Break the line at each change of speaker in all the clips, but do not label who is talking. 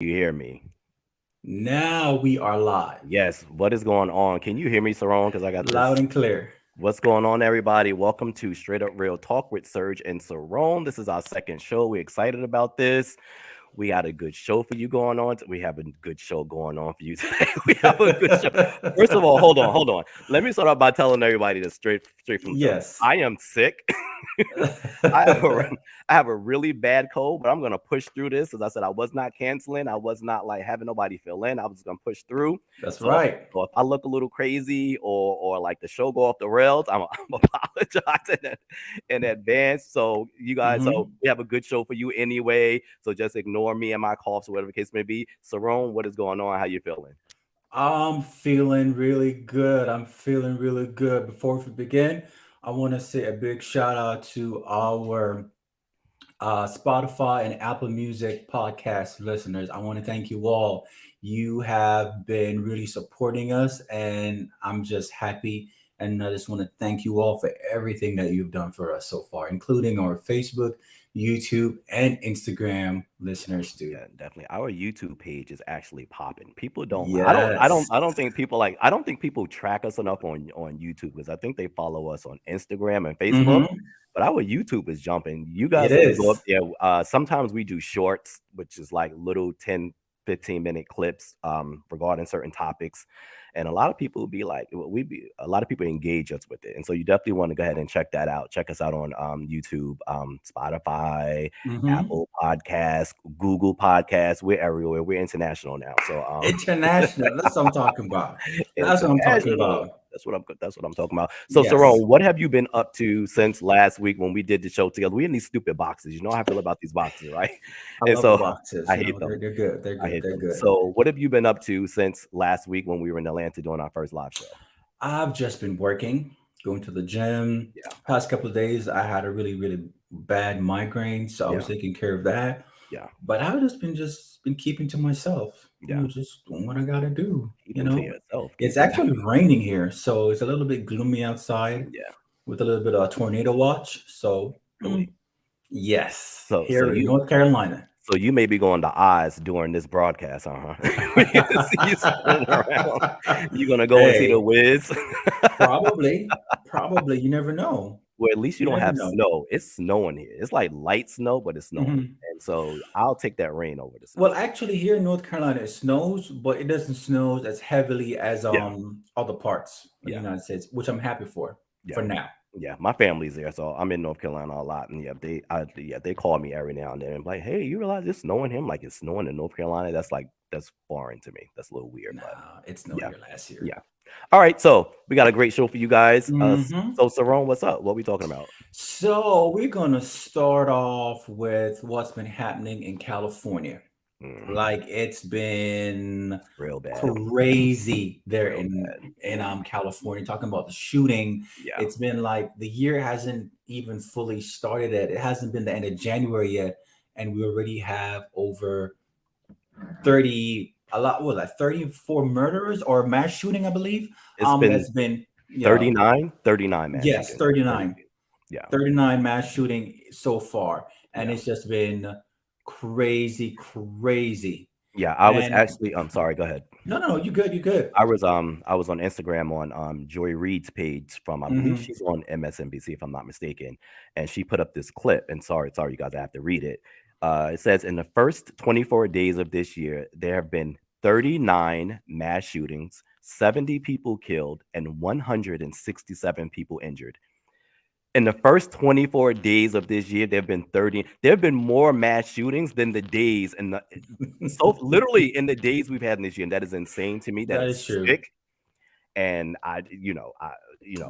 You hear me?
Now we are live,
Yes. What is going on? Can you hear me, Cerone? Because I got this.
loud and clear.
What's going on, everybody? Welcome to Straight Up Real Talk with Serge and Cerone. This is our second show. We're excited about this. We got a good show for you going on. We have a good show going on for you today. We have a good show. First of all, hold on. Let me start off by telling everybody this straight from the jump.
Yes.
I am sick. I have a I have a really bad cold, but I'm gonna push through this. As I said, I was not canceling. I was not like having nobody fill in. I was gonna push through.
That's
So,
right.
so if I look a little crazy or like the show go off the rails, I'm apologizing in advance. So you guys, so
hmm
we have a good show for you anyway. So just ignore me and my coughs or whatever the case may be. Sarone, what is going on? How you feeling?
I'm feeling really good. I'm feeling really good. Before we begin, I want to say a big shout out to our Spotify and Apple Music podcast listeners. I want to thank you all. You have been really supporting us, and I'm just happy. And I just want to thank you all for everything that you've done for us so far, including our Facebook, YouTube, and Instagram listeners too.
Yeah, definitely. Our YouTube page is actually popping. People don't.
Yes.
I don't think people like. I don't think people track us enough on YouTube because I think they follow us on Instagram and Facebook.
hmm
But our YouTube is jumping. You
It
guys need to go up
is.
there. Sometimes we do shorts, which is like little 10, 15 minute clips regarding certain topics. And a lot of people will be like, a lot of people engage us with it. And so you definitely want to go ahead and check that out. Check us out on YouTube, Spotify,
hmm
Apple Podcasts, Google Podcasts. We're everywhere. We're international now. So
International. That's what I'm talking about. That's what I'm talking
international.
about.
That's what I'm talking about. So,
Yes.
Sarone, what have you been up to since last week when we did the show together? We in these stupid boxes. You know how I feel about these boxes, right?
I
And
love the
so
boxes.
I
You
hate
know,
them.
they're good. They're
I
good.
hate
They're
them.
good.
So, what have you been up to since last week when we were in Atlanta doing our first live show?
I've just been working, going to the gym.
Yeah,
Past couple of days, I had a really bad migraine, so I was
yeah,
taking care of that.
yeah,
But I've just been keeping to myself.
yeah.
Just doing what I gotta do.
Keep them to yourself.
It's
Keep them to
actually raining here, so it's a little bit gloomy outside
yeah.
with a little bit of tornado watch. So,
Really.
yes,
So, so
here in
you
North Carolina.
So you may be going to eyes during this broadcast, huh? We get to see you spinning around. You gonna go and see the
Hey,
whiz?
probably. You never know.
Well, at least you
You
don't
never
have
know.
snow. It's snowing here. It's like light snow, but it's snowing.
Mhm.
And so I'll take that rain over the snow.
Well, actually, here in North Carolina, it snows, but it doesn't snow as heavily as
Yeah,
other parts of the
yeah,
United States, which I'm happy
yeah,
for now.
yeah. My family's there, so I'm in North Carolina a lot. And yeah, they call me every now and then and be like, hey, you realize it's snowing him? Like it's snowing in North Carolina. That's foreign to me. That's a little weird, but
Nah, it snowed
yeah,
here last year.
yeah. All right, so we got a great show for you guys.
hmm
So Sarone, what's up? What we talking about?
So we're gonna start off with what's been happening in California.
Mhm.
Like it's been
Real bad,
crazy there
real bad.
in California. Talking about the shooting,
Yeah,
it's been like the year hasn't even fully started yet. It hasn't been the end of January yet, and we already have over 30 a lot what like 34 murderers or mass shooting, I believe.
it's been
That's been yeah
39 mass
yes
shootings. That's
39
crazy. Yeah,
39 mass shooting so far, and
yeah,
it's just been crazy.
yeah. I was
And
actually. I'm sorry. Go ahead.
no, you good.
I was on Instagram on Joy Reid's page from I believe
hmm
she's on MSNBC if I'm not mistaken, and she put up this clip. And sorry, you guys, I have to read it. It says in the first 24 days of this year, there have been 39 mass shootings, 70 people killed, and 167 people injured. In the first 24 days of this year, there have been more mass shootings than the days and the so literally in the days we've had in this year. And that is insane to me. That
That
is
is true.
sick. And I'm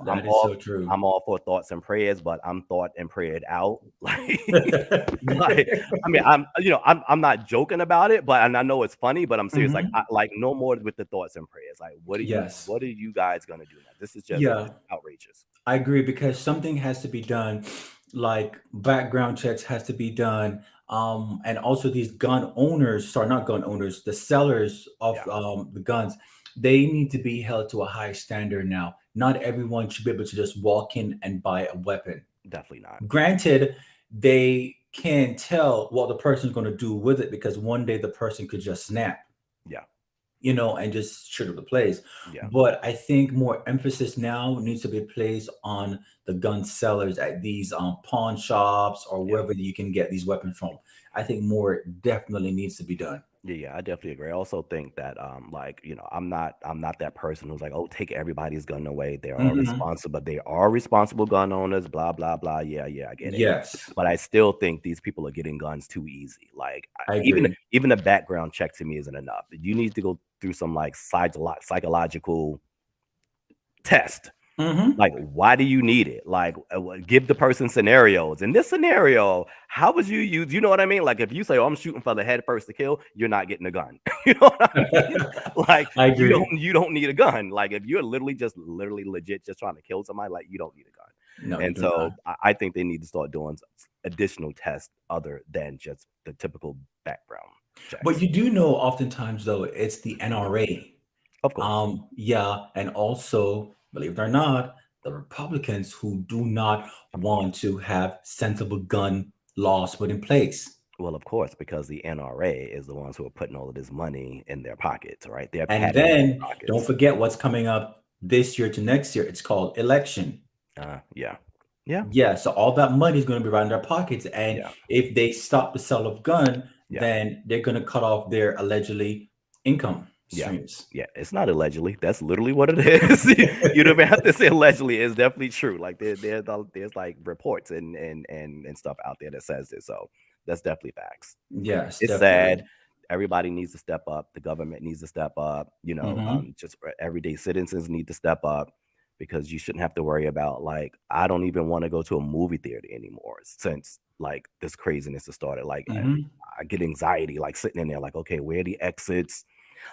That is
all
so true.
for thoughts and prayers, but I'm thought and prayed out. Like I mean, I'm not joking about it, but and I know it's funny, but I'm serious. Like
hmm
like no more with the thoughts and prayers. Like
Yes.
what are you guys gonna do now? This is just
Yeah,
it's outrageous.
I agree because something has to be done, like background checks has to be done. And also these gun owners, sorry, not gun owners, the sellers of
Yeah,
the guns, they need to be held to a high standard now. Not everyone should be able to just walk in and buy a weapon.
definitely not.
Granted, they can't tell what the person's going to do with it because one day the person could just snap,
Yeah.
and just shoot up the place.
Yeah.
But I think more emphasis now needs to be placed on the gun sellers at these pawn shops or
Yeah.
wherever you can get these weapons from. I think more definitely needs to be done.
Yeah, I definitely agree. I also think that, like, I'm not that person who's like, oh, take everybody's gun away.
Hmm.
They are responsible gun owners, blah, blah, blah. Yeah, yeah, I get it.
Yes,
But I still think these people are getting guns too easy. Like,
I
even
agree.
even a background check to me isn't enough. You need to go through some like psychological test.
Hmm.
Like, why do you need it? Like, give the person scenarios. In this scenario, how would you use? You know what I mean? Like, if you say, "Oh, I'm shooting for the head first to kill," you're not getting a gun. You know what I mean? Like,
I
you don't
agree.
you don't need a gun. Like, if you're literally legit just trying to kill somebody, like, you don't need a gun.
No, you
And
do not.
so, I think they need to start doing additional tests other than just the typical background
But
checks.
you do know, oftentimes though, it's the NRA.
Of course,
Yeah, and also, believe it or not, the Republicans who do not
of course.
want to have sensible gun laws put in place.
Well, of course, because the NRA is the ones who are putting all of this money in their pockets, right? They're
And
patting their
then don't
pockets.
forget what's coming up this year to next year. It's called election.
Yeah, yeah,
Yeah, so all that money is going to be right in their pockets. And
yeah,
if they stop the sale of gun,
yeah,
then they're going to cut off their allegedly income
yeah,
streams.
yeah. It's not allegedly. That's literally what it is. You don't even have to say allegedly. It's definitely true. Like there's like reports and stuff out there that says this. So that's definitely facts.
Yes,
It's sad.
definitely.
Everybody needs to step up. The government needs to step up.
Hmm.
Just everyday citizens need to step up because you shouldn't have to worry about like I don't even want to go to a movie theater anymore since like this craziness has started. Like
Hmm.
I get anxiety like sitting in there like okay, where are the exits?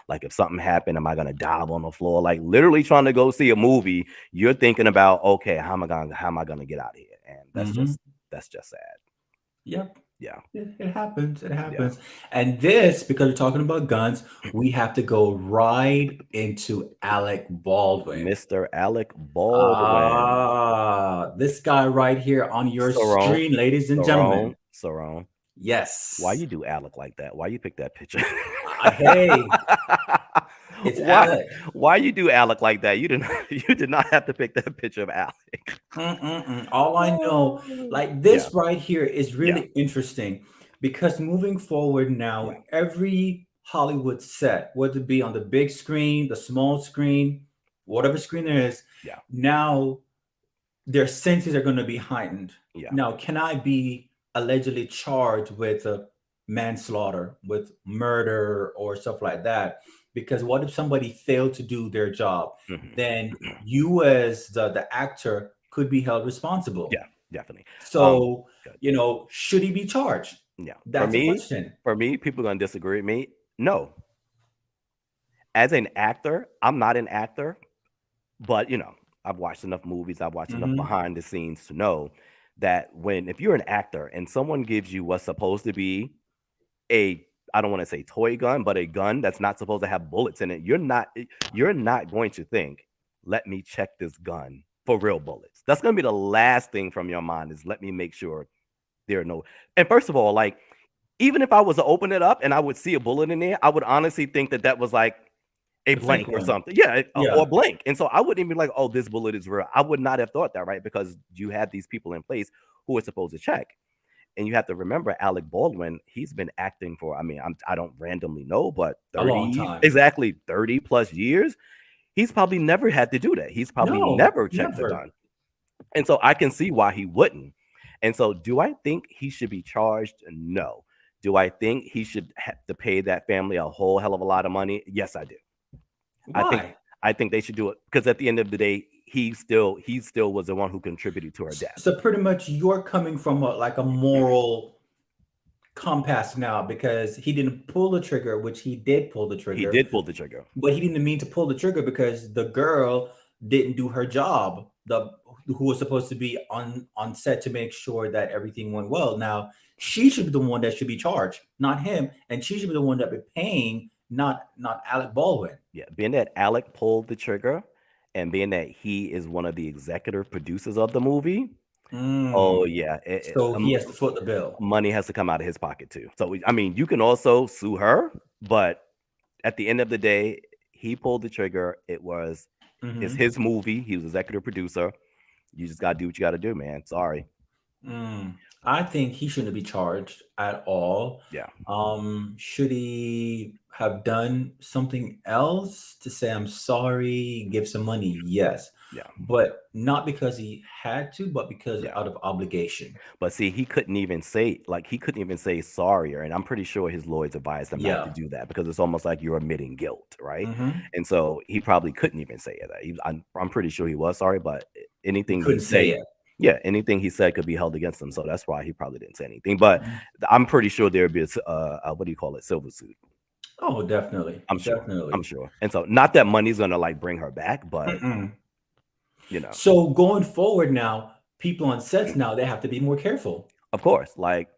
Like if something happened, am I gonna dive on the floor? Like literally trying to go see a movie, you're thinking about okay, how am I gonna get out of here? And
Hmm.
that's just sad.
Yep.
Yeah,
It happens. It
yeah.
happens. And this, because we're talking about guns, we have to go right into Alec Baldwin.
Mr. Alec Baldwin.
This guy right here on your
Cerone,
screen, ladies and
Cerone,
gentlemen.
Cerone. Why
Yes.
you do Alec like that? Why you pick that picture?
Hey, it's
why
Alec.
why you do Alec like that? You didn't you did not have to pick that picture of Alec.
Mm-mm-mm. All I know, like
Yeah,
this right here is
yeah,
really interesting because moving forward now,
yeah,
every Hollywood set, whether it be on the big screen, the small screen, whatever screen there is,
yeah,
now their senses are going to be heightened.
yeah.
Now, can I be allegedly charged with manslaughter, with murder, or stuff like that? Because what if somebody failed to do their job?
Mhm.
Then you, as the actor, could be held responsible.
Yeah, definitely.
So,
Good.
should he be charged?
Yeah. For
That's a
me,
question.
people are gonna disagree with me. No. As an actor, I'm not an actor. But, I've watched enough movies, I've watched enough
Hmm.
behind the scenes to know that if you're an actor and someone gives you what's supposed to be a I don't want to say toy gun, but a gun that's not supposed to have bullets in it, you're not going to think, let me check this gun for real bullets. That's gonna be the last thing from your mind is let me make sure there are no. And first of all, like even if I was to open it up and I would see a bullet in there, I would honestly think that that was like a
The fake
blank or
one.
something. Yeah, or
Yeah.
blank. And so I wouldn't even be like, oh, this bullet is real. I would not have thought that, right? Because you have these people in place who are supposed to check. And you have to remember Alec Baldwin, he's been acting for, I mean, I don't randomly know, but
A long
30,
time.
exactly 30 plus years. He's probably never had to do that. He's probably
No,
never checked a
never.
gun. And so I can see why he wouldn't. And so do I think he should be charged? No. Do I think he should have to pay that family a whole hell of a lot of money? Yes, I do. I think
Why?
I think they should do it because at the end of the day, he still was the one who contributed to her death.
So pretty much you're coming from like a moral compass now because he didn't pull the trigger, which he did pull the
He
trigger,
did pull the trigger.
but he didn't mean to pull the trigger because the girl didn't do her job. The Who was supposed to be on set to make sure that everything went well. Now she should be the one that should be charged, not him, and she should be the one that be paying, not Alec Baldwin.
Yeah, being that Alec pulled the trigger and being that he is one of the executive producers of the movie,
Mm.
Oh yeah,
So he has to foot the bill.
money has to come out of his pocket too. So I mean, you can also sue her, but at the end of the day, he pulled the trigger. It's
Mhm.
his movie. He was executive producer. You just gotta do what you gotta do, man. Sorry.
Mm. I think he shouldn't be charged at all.
Yeah,
Should he have done something else to say, "I'm sorry," give some money? Yes,
yeah,
but not because he had to, but because
yeah.
out of obligation.
But see, he couldn't even say sorry, or and I'm pretty sure his lawyers advised him not to
Yeah.
do that because it's almost like you're admitting guilt, right?
Mhm.
And so he probably couldn't even say that. I'm pretty sure he was sorry, but
He
anything he
couldn't say
say,
it.
yeah, anything he said could be held against him. So that's why he probably didn't say anything. But
Mhm.
I'm pretty sure there'd be what do you call it, silver suit.
Oh, definitely,
I'm sure. I'm
definitely.
sure. And so not that money's gonna like bring her back, but
Mm-mm.
you know,
So going forward now, people on sets now, they have to be more careful.
of course, like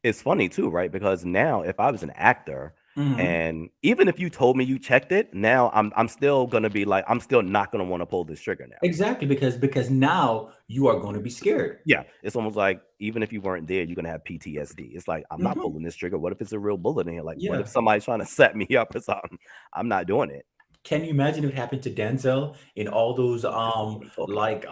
it's funny too, right? Because now if I was an actor
Mhm.
and even if you told me you checked it, now I'm still gonna be like, I'm still not gonna want to pull this trigger now.
Exactly, because now you are going to be scared.
Yeah, it's almost like even if you weren't there, you're gonna have PTSD. It's like I'm not
Mhm.
pulling this trigger. What if it's a real bullet in here? Like, what if
Yeah.
somebody's trying to set me up or something? I'm not doing it.
Can you imagine if it happened to Denzel in all those,
This is what I'm talking about.
like,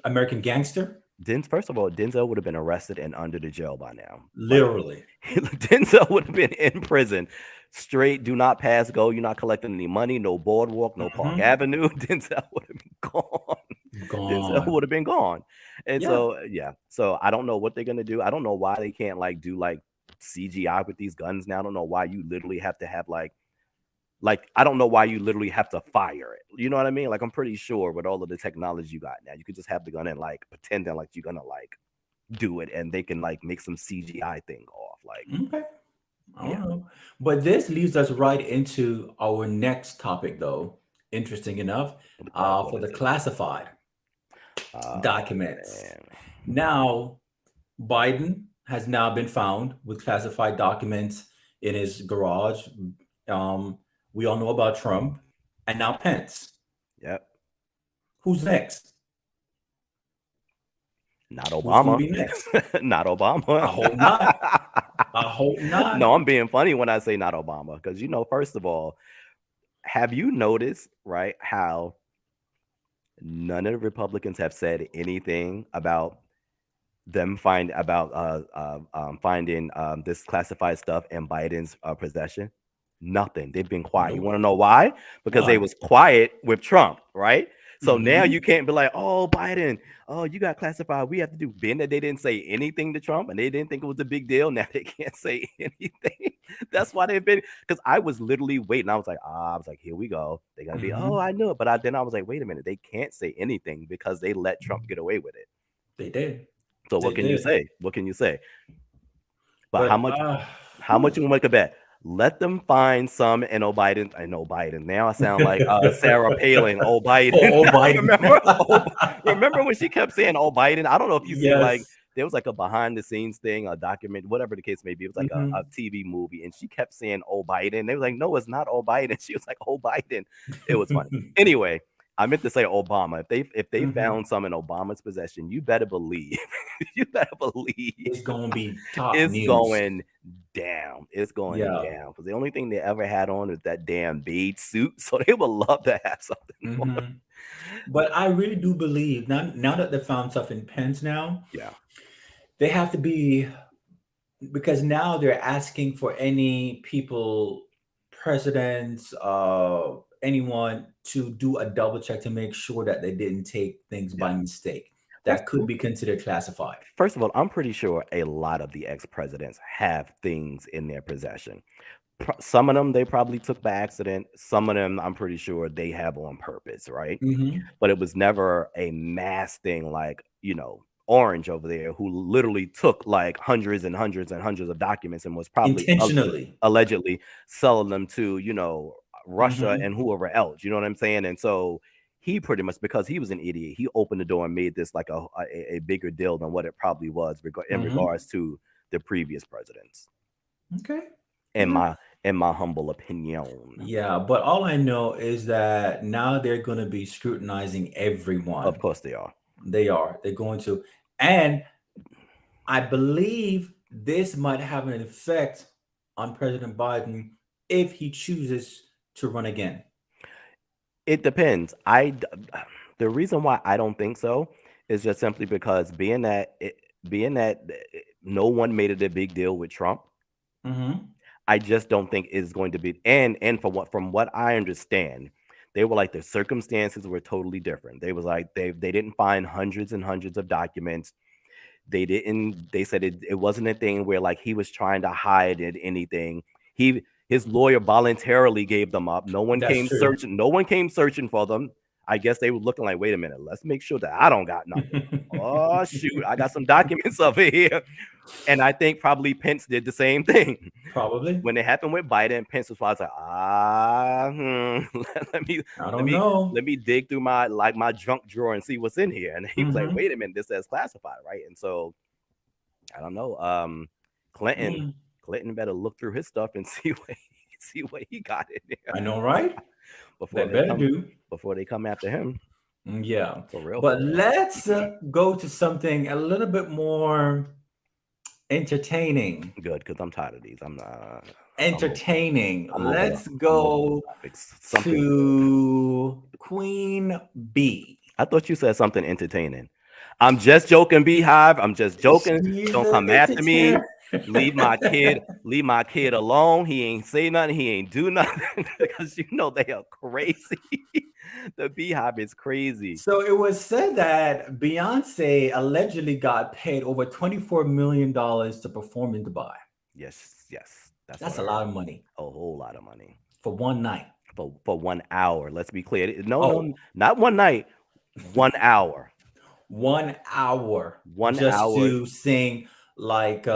American Gangster?
First of all, Denzel would have been arrested and under the jail by now. Like
Literally.
Denzel would have been in prison. Straight, do not pass go. You're not collecting any money, no boardwalk, no Park
Mhm.
Avenue. Denzel would have been gone. Denzel
Gone.
would have been gone. And
Yeah,
so, yeah. So I don't know what they're gonna do. I don't know why they can't like do like CGI with these guns now. I don't know why you literally have to have like I don't know why you literally have to fire it. You know what I mean? Like I'm pretty sure with all of the technology you got now, you could just have the gun and like pretending like you're gonna like do it and they can like make some CGI thing off. Like,
okay. I
yeah.
don't know. But this leads us right into our next topic, though. Interesting enough,
What
for
is
the
it?
classified
Oh
documents.
man.
Now, Biden has now been found with classified documents in his garage. Um, we all know about Trump, and now Pence.
Yep.
Who's next?
Not
Who's going
Obama.
to be next?
Not
I
Obama.
hope not. I hope
No,
not.
I'm being funny when I say not Obama because first of all, have you noticed right how none of the Republicans have said anything about finding this classified stuff in Biden's possession? Nothing. They've been quiet. You
Nope.
want to know why? Because they
Why?
was quiet with Trump, right? So now
Hmm.
you can't be like, oh, Biden, oh, you got classified. We have to do. Being that they didn't say anything to Trump and they didn't think it was a big deal. Now they can't say anything. That's why they've been. Because I was literally waiting. I was like, here we go. They're gonna be. Oh,
Hmm.
I knew it. But then I was like, wait a minute. They can't say anything because they let Trump get away with it.
They did.
So what
They
can you
did.
say? What can you say? But
But
how much
whew.
you gonna make a bet? Let them find some and Biden. I know Biden. Now I sound like Sarah Palin. Oh Biden.
Oh, Biden.
remember? Remember when she kept saying oh Biden? I don't know if you seen like
Yes.
there was like a behind the scenes thing, a document, whatever the case may be. It was like a
Hmm.
TV movie, and she kept saying oh Biden. They were like, no, it's not oh Biden. She was like oh Biden. It was funny. Anyway, I meant to say Obama. If they
Hmm.
found some in Obama's possession, you better believe, you better believe
It's gonna be top
it's
news.
going down. It's going
Yeah.
down because the only thing they ever had on is that damn bead suit. So they would love to have something on.
Hmm. But I really do believe now that they found stuff in Pence now,
Yeah,
they have to be, because now they're asking for any people, presidents, anyone to do a double check to make sure that they didn't take things
yeah.
by mistake.
First,
That could be considered classified.
first of all, I'm pretty sure a lot of the ex presidents have things in their possession. Some of them they probably took by accident. Some of them I'm pretty sure they have on purpose, right?
Hmm.
But it was never a mass thing like, Orange over there, who literally took like hundreds and hundreds and hundreds of documents and was probably
Intentionally.
allegedly selling them to, Russia
Hmm.
and whoever else. You know what I'm saying? And so he pretty much, because he was an idiot, he opened the door and made this like a bigger deal than what it probably was in
Hmm.
regards to the previous presidents,
Okay.
in
Okay.
my humble opinion.
Yeah, but all I know is that now they're going to be scrutinizing
Of
everyone.
course they are.
They are. They're going to. And I believe this might have an effect on President Biden if he chooses to run again.
It depends. The reason why I don't think so is just simply because no one made it a big deal with Trump.
Mm-hmm.
I just don't think it's going to be. And from what I understand, they were like the circumstances were totally different. They was like they didn't find hundreds and hundreds of documents. They said it wasn't a thing where like he was trying to hide anything. His lawyer voluntarily gave them up.
That's true.
No one came searching for them. I guess they were looking like, wait a minute, let's make sure that I don't got nothing. Oh shoot, I got some documents over here. And I think probably Pence did the same thing.
Probably.
When it happened with Biden, Pence was probably like, let me
I
let
don't
me
know.
let me dig through my junk drawer and see what's in here. And he was like,
Mm-hmm.
wait a minute, this says classified, right? And so I don't know. Clinton
Mm,
Clinton better look through his stuff and see what he got in there
I know, right? They
before they
better
come
do.
after him.
Yeah.
For real,
But
for real.
let's go to something a little bit more entertaining.
Good, because I'm tired of these. I'm over
Entertaining.
I'm over the
Let's
I'm over those
go
topics. Something good.
to Queen Bee.
I thought you said something entertaining. I'm just joking, Beehive. I'm just joking.
She's
Don't
the
come after me.
entertainer.
Leave my kid alone. He ain't say nothing. He ain't do nothing because you know they are crazy. The Beehive is crazy.
So it was said that Beyonce allegedly got paid over $24 million to perform in Dubai.
Yes, yes, that's what
That's
I
a
heard.
lot of money
A whole lot of money
for one night.
for 1 hour. Let's be clear. No,
Oh,
no, not one night. 1 hour.
1 hour
1 hour.
just to sing like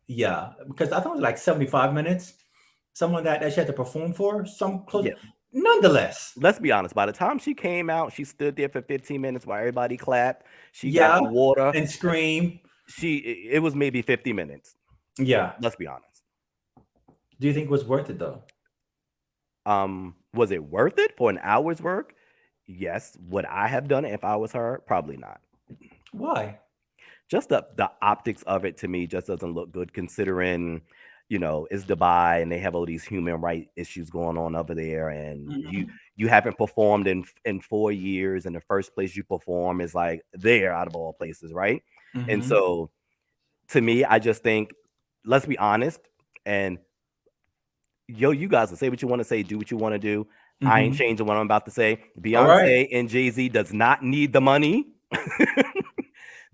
yeah, because I thought it was like 75 minutes, someone that she had to perform for some close.
Yeah.
Nonetheless,
Let's be honest. By the time she came out, she stood there for 15 minutes while everybody clapped. She got
yeah,
the water.
and scream.
It was maybe 50 minutes.
Yeah.
Let's be honest.
Do you think it was worth it though?
Was it worth it for an hour's work? Yes. Would I have done it if I was her? Probably not.
Why?
Just the optics of it to me just doesn't look good considering it's Dubai and they have all these human rights issues going on over there, and you
Mhm.
you haven't performed in 4 years, and the first place you perform is like there out of all places, right? And
Mhm.
so to me, I just think, let's be honest, and you guys will say what you want to say, do what you want to do. I ain't
Mhm.
changing what I'm about to say.
All right.
Beyonce and Jay-Z does not need the money.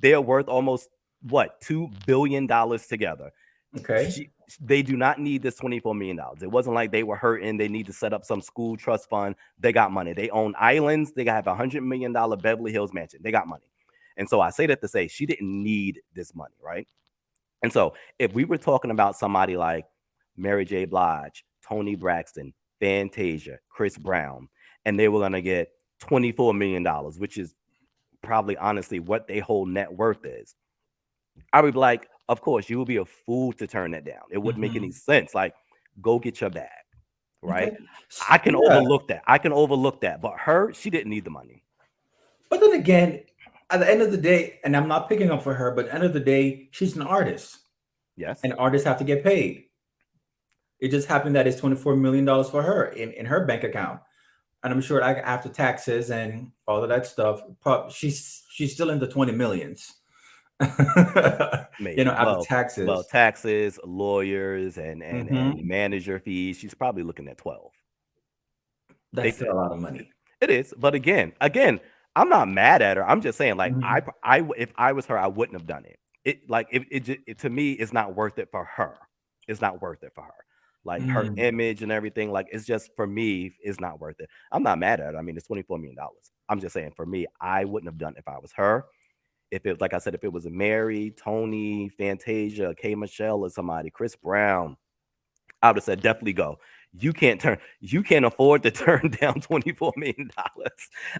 They are worth almost what $2 billion together.
Okay.
They do not need this $24 million. It wasn't like they were hurting. They need to set up some school trust fund. They got money. They own islands. They have $100 million Beverly Hills mansion. They got money. And so I say that to say she didn't need this money, right? And so if we were talking about somebody like Mary J. Blige, Tony Braxton, Fantasia, Chris Brown, and they were gonna get $24 million, which is probably honestly what their whole net worth is, I would be like, of course, you would be a fool to turn that down. It wouldn't make any
Mhm.
sense. Like, go get your bag, right?
Okay.
I can
Yeah.
overlook that. I can overlook that. But her, she didn't need the money.
But then again, at the end of the day, and I'm not picking up for her, but at the end of the day, she's an artist,
Yes,
and artists have to get paid. It just happened that it's $24 million for her in her bank account, and I'm sure after taxes and all of that stuff, she's still in the 20 millions.
maybe.
After
Well,
taxes.
taxes, lawyers, and
Hmm.
manager fees. She's probably looking at 12.
That's
They
still a lot of money.
It is, but again, I'm not mad at her. I'm just saying, like,
Hmm.
if I was her, I wouldn't have done it. It like it to me, it's not worth it for her. It's not worth it for her. Like her
Mm.
image and everything. Like it's just for me, it's not worth it. I'm not mad at her. I mean, it's $24 million. I'm just saying, for me, I wouldn't have done it if I was her. If it, like I said, if it was a Mary, Tony, Fantasia, K. Michelle, or somebody, Chris Brown, I would have said definitely go. You can't afford to turn down $24 million.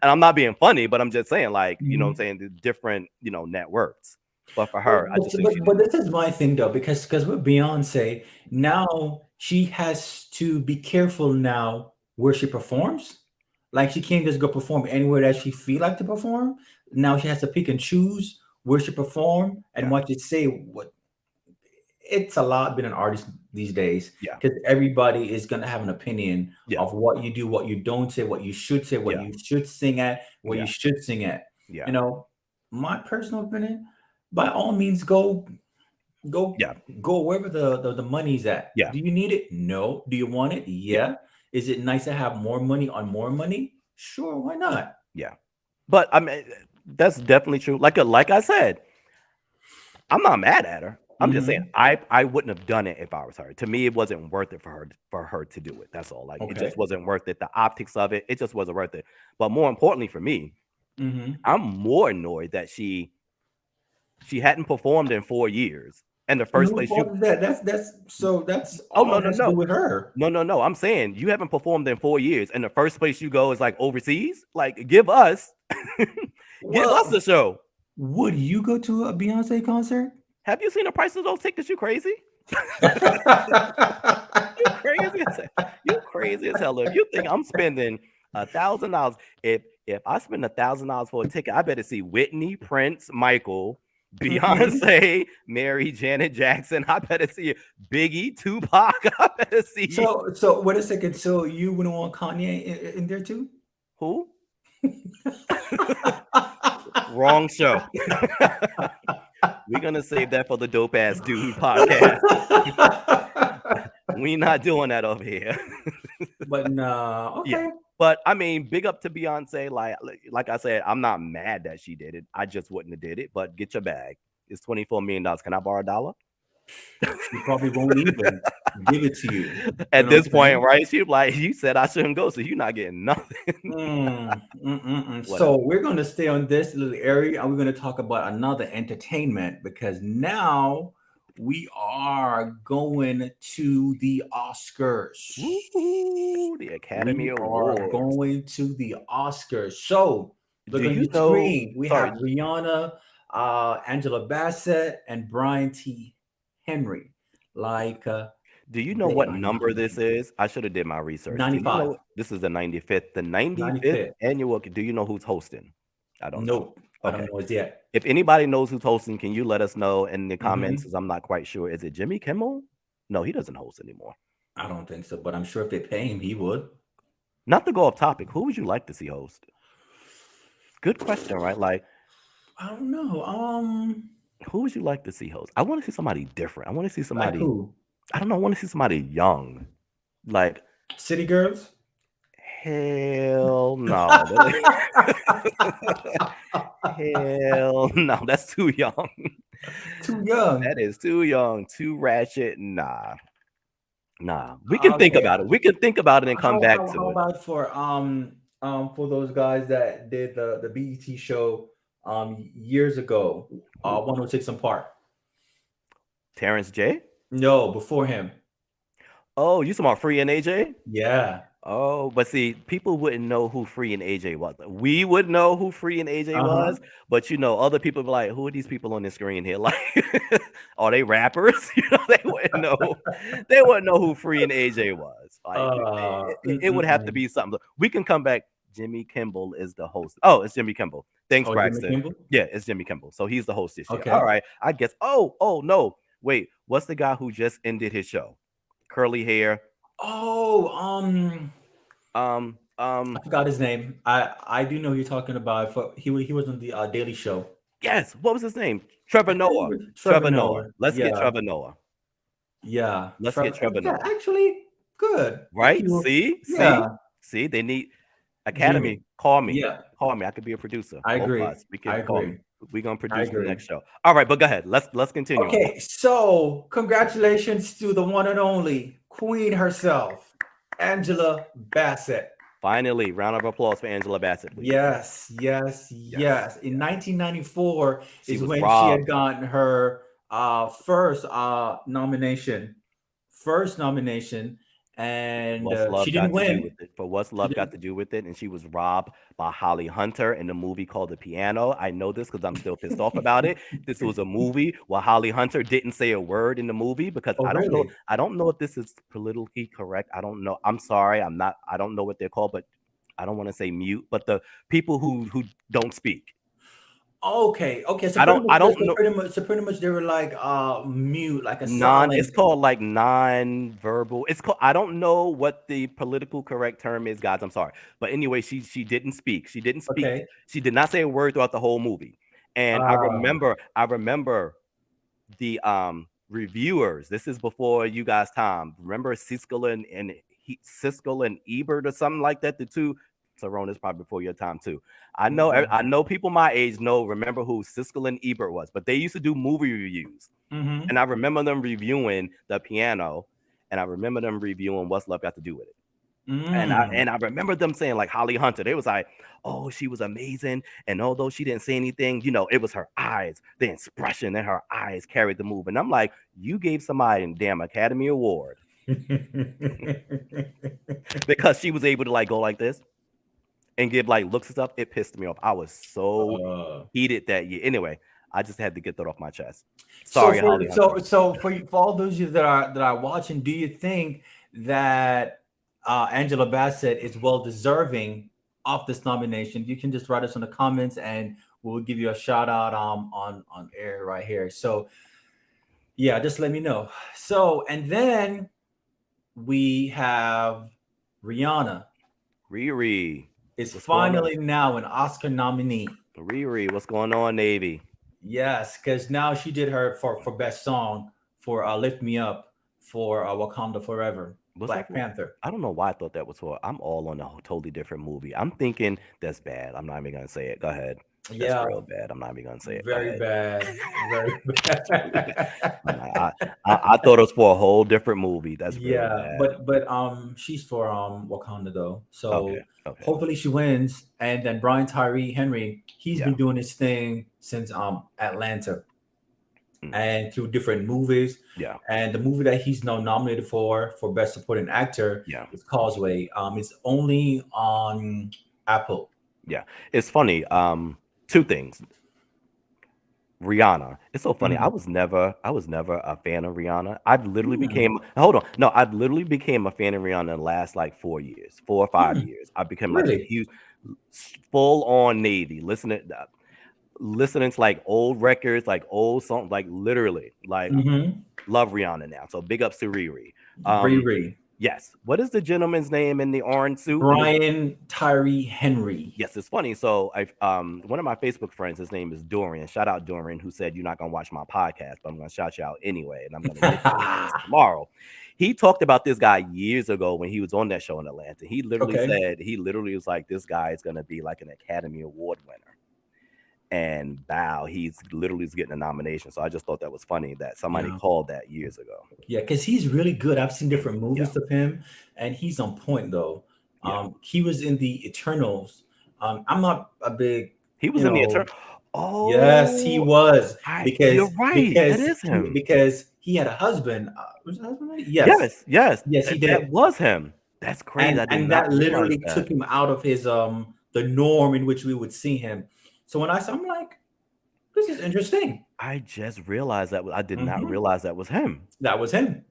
And I'm not being funny, but I'm just saying, like, what I'm
Mhm.
saying, the different, net worths. But for
But,
her, I
but
just think she
but but
didn't.
this is my thing though, because with Beyonce now she has to be careful now where she performs. Like she can't just go perform anywhere that she feel like to perform. Now she has to pick and choose where she perform and
Yeah.
what you say. What it's a lot being an artist these days
Yeah.
because everybody is gonna have an opinion
Yeah.
of what you do, what you don't say, what
Yeah.
you should sing at, what you
Yeah.
should sing at.
Yeah.
You know, my personal opinion, by all means, go
Yeah.
go wherever the money's at.
Yeah.
Do you need it? No. Do you want it?
Yeah.
Yeah. Is it nice to have more money on more money? Sure, why not?
Yeah. But I mean, that's definitely true. Like I said, I'm not mad at her. I'm just saying
Hmm.
I wouldn't have done it if I was her. To me, it wasn't worth it for her to do it. That's all. Like it just
Okay.
wasn't worth it. The optics of it, it just wasn't worth it. But more importantly for me,
Hmm.
I'm more annoyed that she hadn't performed in 4 years. And the
And
first
whose
place you
fault is that? That's
oh
all
no no
has to do
no
with her.
no. I'm saying you haven't performed in 4 years, and the first place you go is like overseas. Like give us
Well,
a show.
would you go to a Beyonce concert?
Have you seen the price of those tickets? You crazy? You crazy as hell. You crazy as hell. If you think I'm spending $1,000, if I spend $1,000 for a ticket, I better see Whitney, Prince, Michael,
Mhm.
Beyonce, Mary, Janet Jackson. I better see Biggie, Tupac. I better see
So wait a second. So you wouldn't want Kanye in there too?
who? Wrong show. We're gonna save that for the dope ass dude podcast. We not doing that over here.
But no,
Yeah.
okay.
But I mean, big up to Beyonce. Like I said, I'm not mad that she did it. I just wouldn't have did it. But get your bag. It's $24 million. Can I borrow a dollar?
She probably won't even give it to you. You
At
know what
this
I'm
point,
saying?
right? She like, you said I shouldn't go, so you're not getting nothing.
So
Whatever.
we're going to stay on this little area and we're going to talk about another entertainment because now we are going to the Oscars.
Woo, the Academy
We are
Awards.
going to the Oscars. So
Do
look on
you
your
know?
screen. We
Sorry.
have Rihanna, Angela Bassett, and Brian T. Henry. Like
Do you know
they
what
are
number this
nominated.
is? I should have did my research. Do you
95,
know this is the 95th? The 95th
95th.
annual. Do you know who's hosting? I don't know.
Nope. I don't
Okay.
know it yet.
If anybody knows who's hosting, can you let us know in the comments?
Hmm.
Because I'm not quite sure. Is it Jimmy Kimmel? No, he doesn't host anymore.
I don't think so, but I'm sure if they pay him, he would.
Not to go off topic, who would you like to see host? Good question, right? Like,
I don't know.
who would you like to see host? I want to see somebody different. I want to see
Like
somebody,
who?
I don't know, I want to see somebody young. Like,
City Girls?
hell no. Hell no, that's too young.
Too young.
That is too young, too ratchet. Nah, nah. We can think
Okay.
about it. We can think about it and come back
How
to it.
about for those guys that did the BET show years ago,
Who?
106 and Park.
Terrence J?
No, before him.
Oh, you talking about Free and AJ?
Yeah.
Oh, but see, people wouldn't know who Free and AJ was. We would know who Free and AJ
Uh-huh.
was, but other people be like, who are these people on the screen here? Like, are they rappers? They wouldn't know. They wouldn't know who Free and AJ was. Like, it would have to
Mm-mm-mm.
be something. We can come back. Jimmy Kimball is the host. Oh, it's Jimmy Kimball. Thanks,
Oh, Jimmy
Braxton.
Kimball?
Yeah, it's Jimmy Kimball. So he's the host this year. All
Okay.
right, I guess. Oh no. Wait, what's the guy who just ended his show? Curly hair.
Oh,
Um,
I
um,
forgot his name. I do know who you're talking about. For he was on the Daily Show.
yes, what was his name? Trevor
I think it
Noah.
was Trevor
Trevor Noah.
Noah.
Let's get
Yeah,
Trevor Noah.
yeah.
Let's get
Trevor.
Trevor
Yeah,
Noah.
actually, good. Thank
Right?
you.
See? See?
Yeah,
See? They need Academy.
Jimmy.
Call me.
Yeah,
Call me. I could be a producer.
I
Both of
agree.
us. We
I
can call me.
agree.
We're gonna
I
produce the
agree.
next show. All right, but go ahead. Let's continue on.
Okay, so congratulations to the one and only Queen herself, Angela Bassett.
Finally, round of applause for Angela Bassett, please.
Yes, yes,
Yes.
yes. In 1994
She
is
was
when she had
robbed.
gotten her first nomination. First nomination, and
What's
she
love
didn't
got to do with
win.
it? For what's
She
love got
didn't.
to do with it? And she was robbed by Holly Hunter in the movie called The Piano. I know this because I'm still pissed off about it. This was a movie where Holly Hunter didn't say a word in the movie because
Oh,
I don't know.
really?
I don't know if this is politically correct. I don't know. I'm sorry. I'm not. I don't know what they're called, but I don't want to say mute. But the people who don't speak.
Okay, okay. So
I
pretty
don't
much,
I don't know.
so pretty much, they were like mute, like a
It's
silent.
called like non-verbal. It's called, I don't know what the political correct term is, guys. I'm sorry. But anyway, she didn't speak. She didn't speak.
Okay.
She did not say a word throughout the whole movie. And
Uh,
I remember the reviewers. This is before you guys' time. Remember Siskel Siskel and Ebert or something like that? The two. Cerone is probably before your time too. I know people my age remember who Siskel and Ebert was, but they used to do movie reviews.
mm-hmm.
And I remember them reviewing The Piano, and I remember them reviewing What's Love Got to Do with It.
Mm.
And I remember them saying like Holly Hunter, they was like, oh, she was amazing. And although she didn't say anything, it was her eyes, the expression in her eyes carried the move. And I'm like, you gave somebody a damn Academy Award because she was able to like go like this and give like looks and stuff. It pissed me off. I was so
uh,
heated that year. Anyway, I just had to get that off my chest.
so
Sorry,
for
Holly Hunter.
for all those of you that are watching, do you think that Angela Bassett is well deserving of this nomination? You can just write us in the comments, and we'll give you a shout out on air right here. So yeah, just let me know. So and then we have Rihanna
Riri.
is
What's going on?
finally now an Oscar nominee.
Riri, what's going on, Navy?
Yes, because now she did her for best song for "Lift Me Up" for Wakanda Forever,
Was that
Black
for?
Panther.
I don't know why I thought that was for. I'm all on a totally different movie. I'm thinking that's bad. I'm not even gonna say it. Go ahead. That's
Yeah,
real bad. I'm not even gonna say it. Go
very
ahead.
bad, very
That's really bad.
bad.
I'm like, I thought it was for a whole different movie. That's really
Yeah,
bad.
but she's for Wakanda though,
Okay.
so
Okay.
hopefully she wins. And then Brian Tyree Henry, he's
Yeah.
been doing his thing since Atlanta
Mm,
and through different movies.
yeah.
And the movie that he's now nominated for Best Supporting Actor
Yeah.
is Causeway. It's only on Apple.
Yeah. It's funny. Two things. Rihanna. It's so funny.
Mhm.
I was never a fan of Rihanna. I've literally
Hmm.
became hold on. No, I've literally became a fan of Rihanna in the last like 4 years, 4 or 5 years. I became like a
Really?
huge full on Navy. Listening to like old records, like old songs, like literally, like
Hmm.
love Rihanna now. So big ups to Riri. Um,
Riri.
yes. What is the gentleman's name in the orange suit?
Brian Tyree Henry.
Yes, it's funny. So I one of my Facebook friends, his name is Dorian. Shout out Dorian, who said you're not gonna watch my podcast, but I'm gonna shout you out anyway, and I'm gonna mention his ass tomorrow. He talked about this guy years ago when he was on that show in Atlanta.
Okay.
He literally was like, this guy is gonna be like an Academy Award winner. And bow, he's literally getting a nomination. So I just thought that was funny that somebody
Yeah.
called that years ago.
Yeah, because he's really good. I've seen different
Yeah,
movies of him, and he's on point though.
yeah.
He was in the Eternals. I'm not a big,
He was
you
in the
know.
Eternal.
Yes, he
Oh,
was
you're right. That is him.
because he had a husband. Was it a husband? Already? Yes,
Yes, yes,
yes, he
that
did,
was him. That's crazy. I did
and
not
that
realize
literally
that.
took him out of his the norm in which we would see him. So when I saw, I'm like, this is interesting.
I just realized that I did not
Hmm.
realize that was him.
That was him.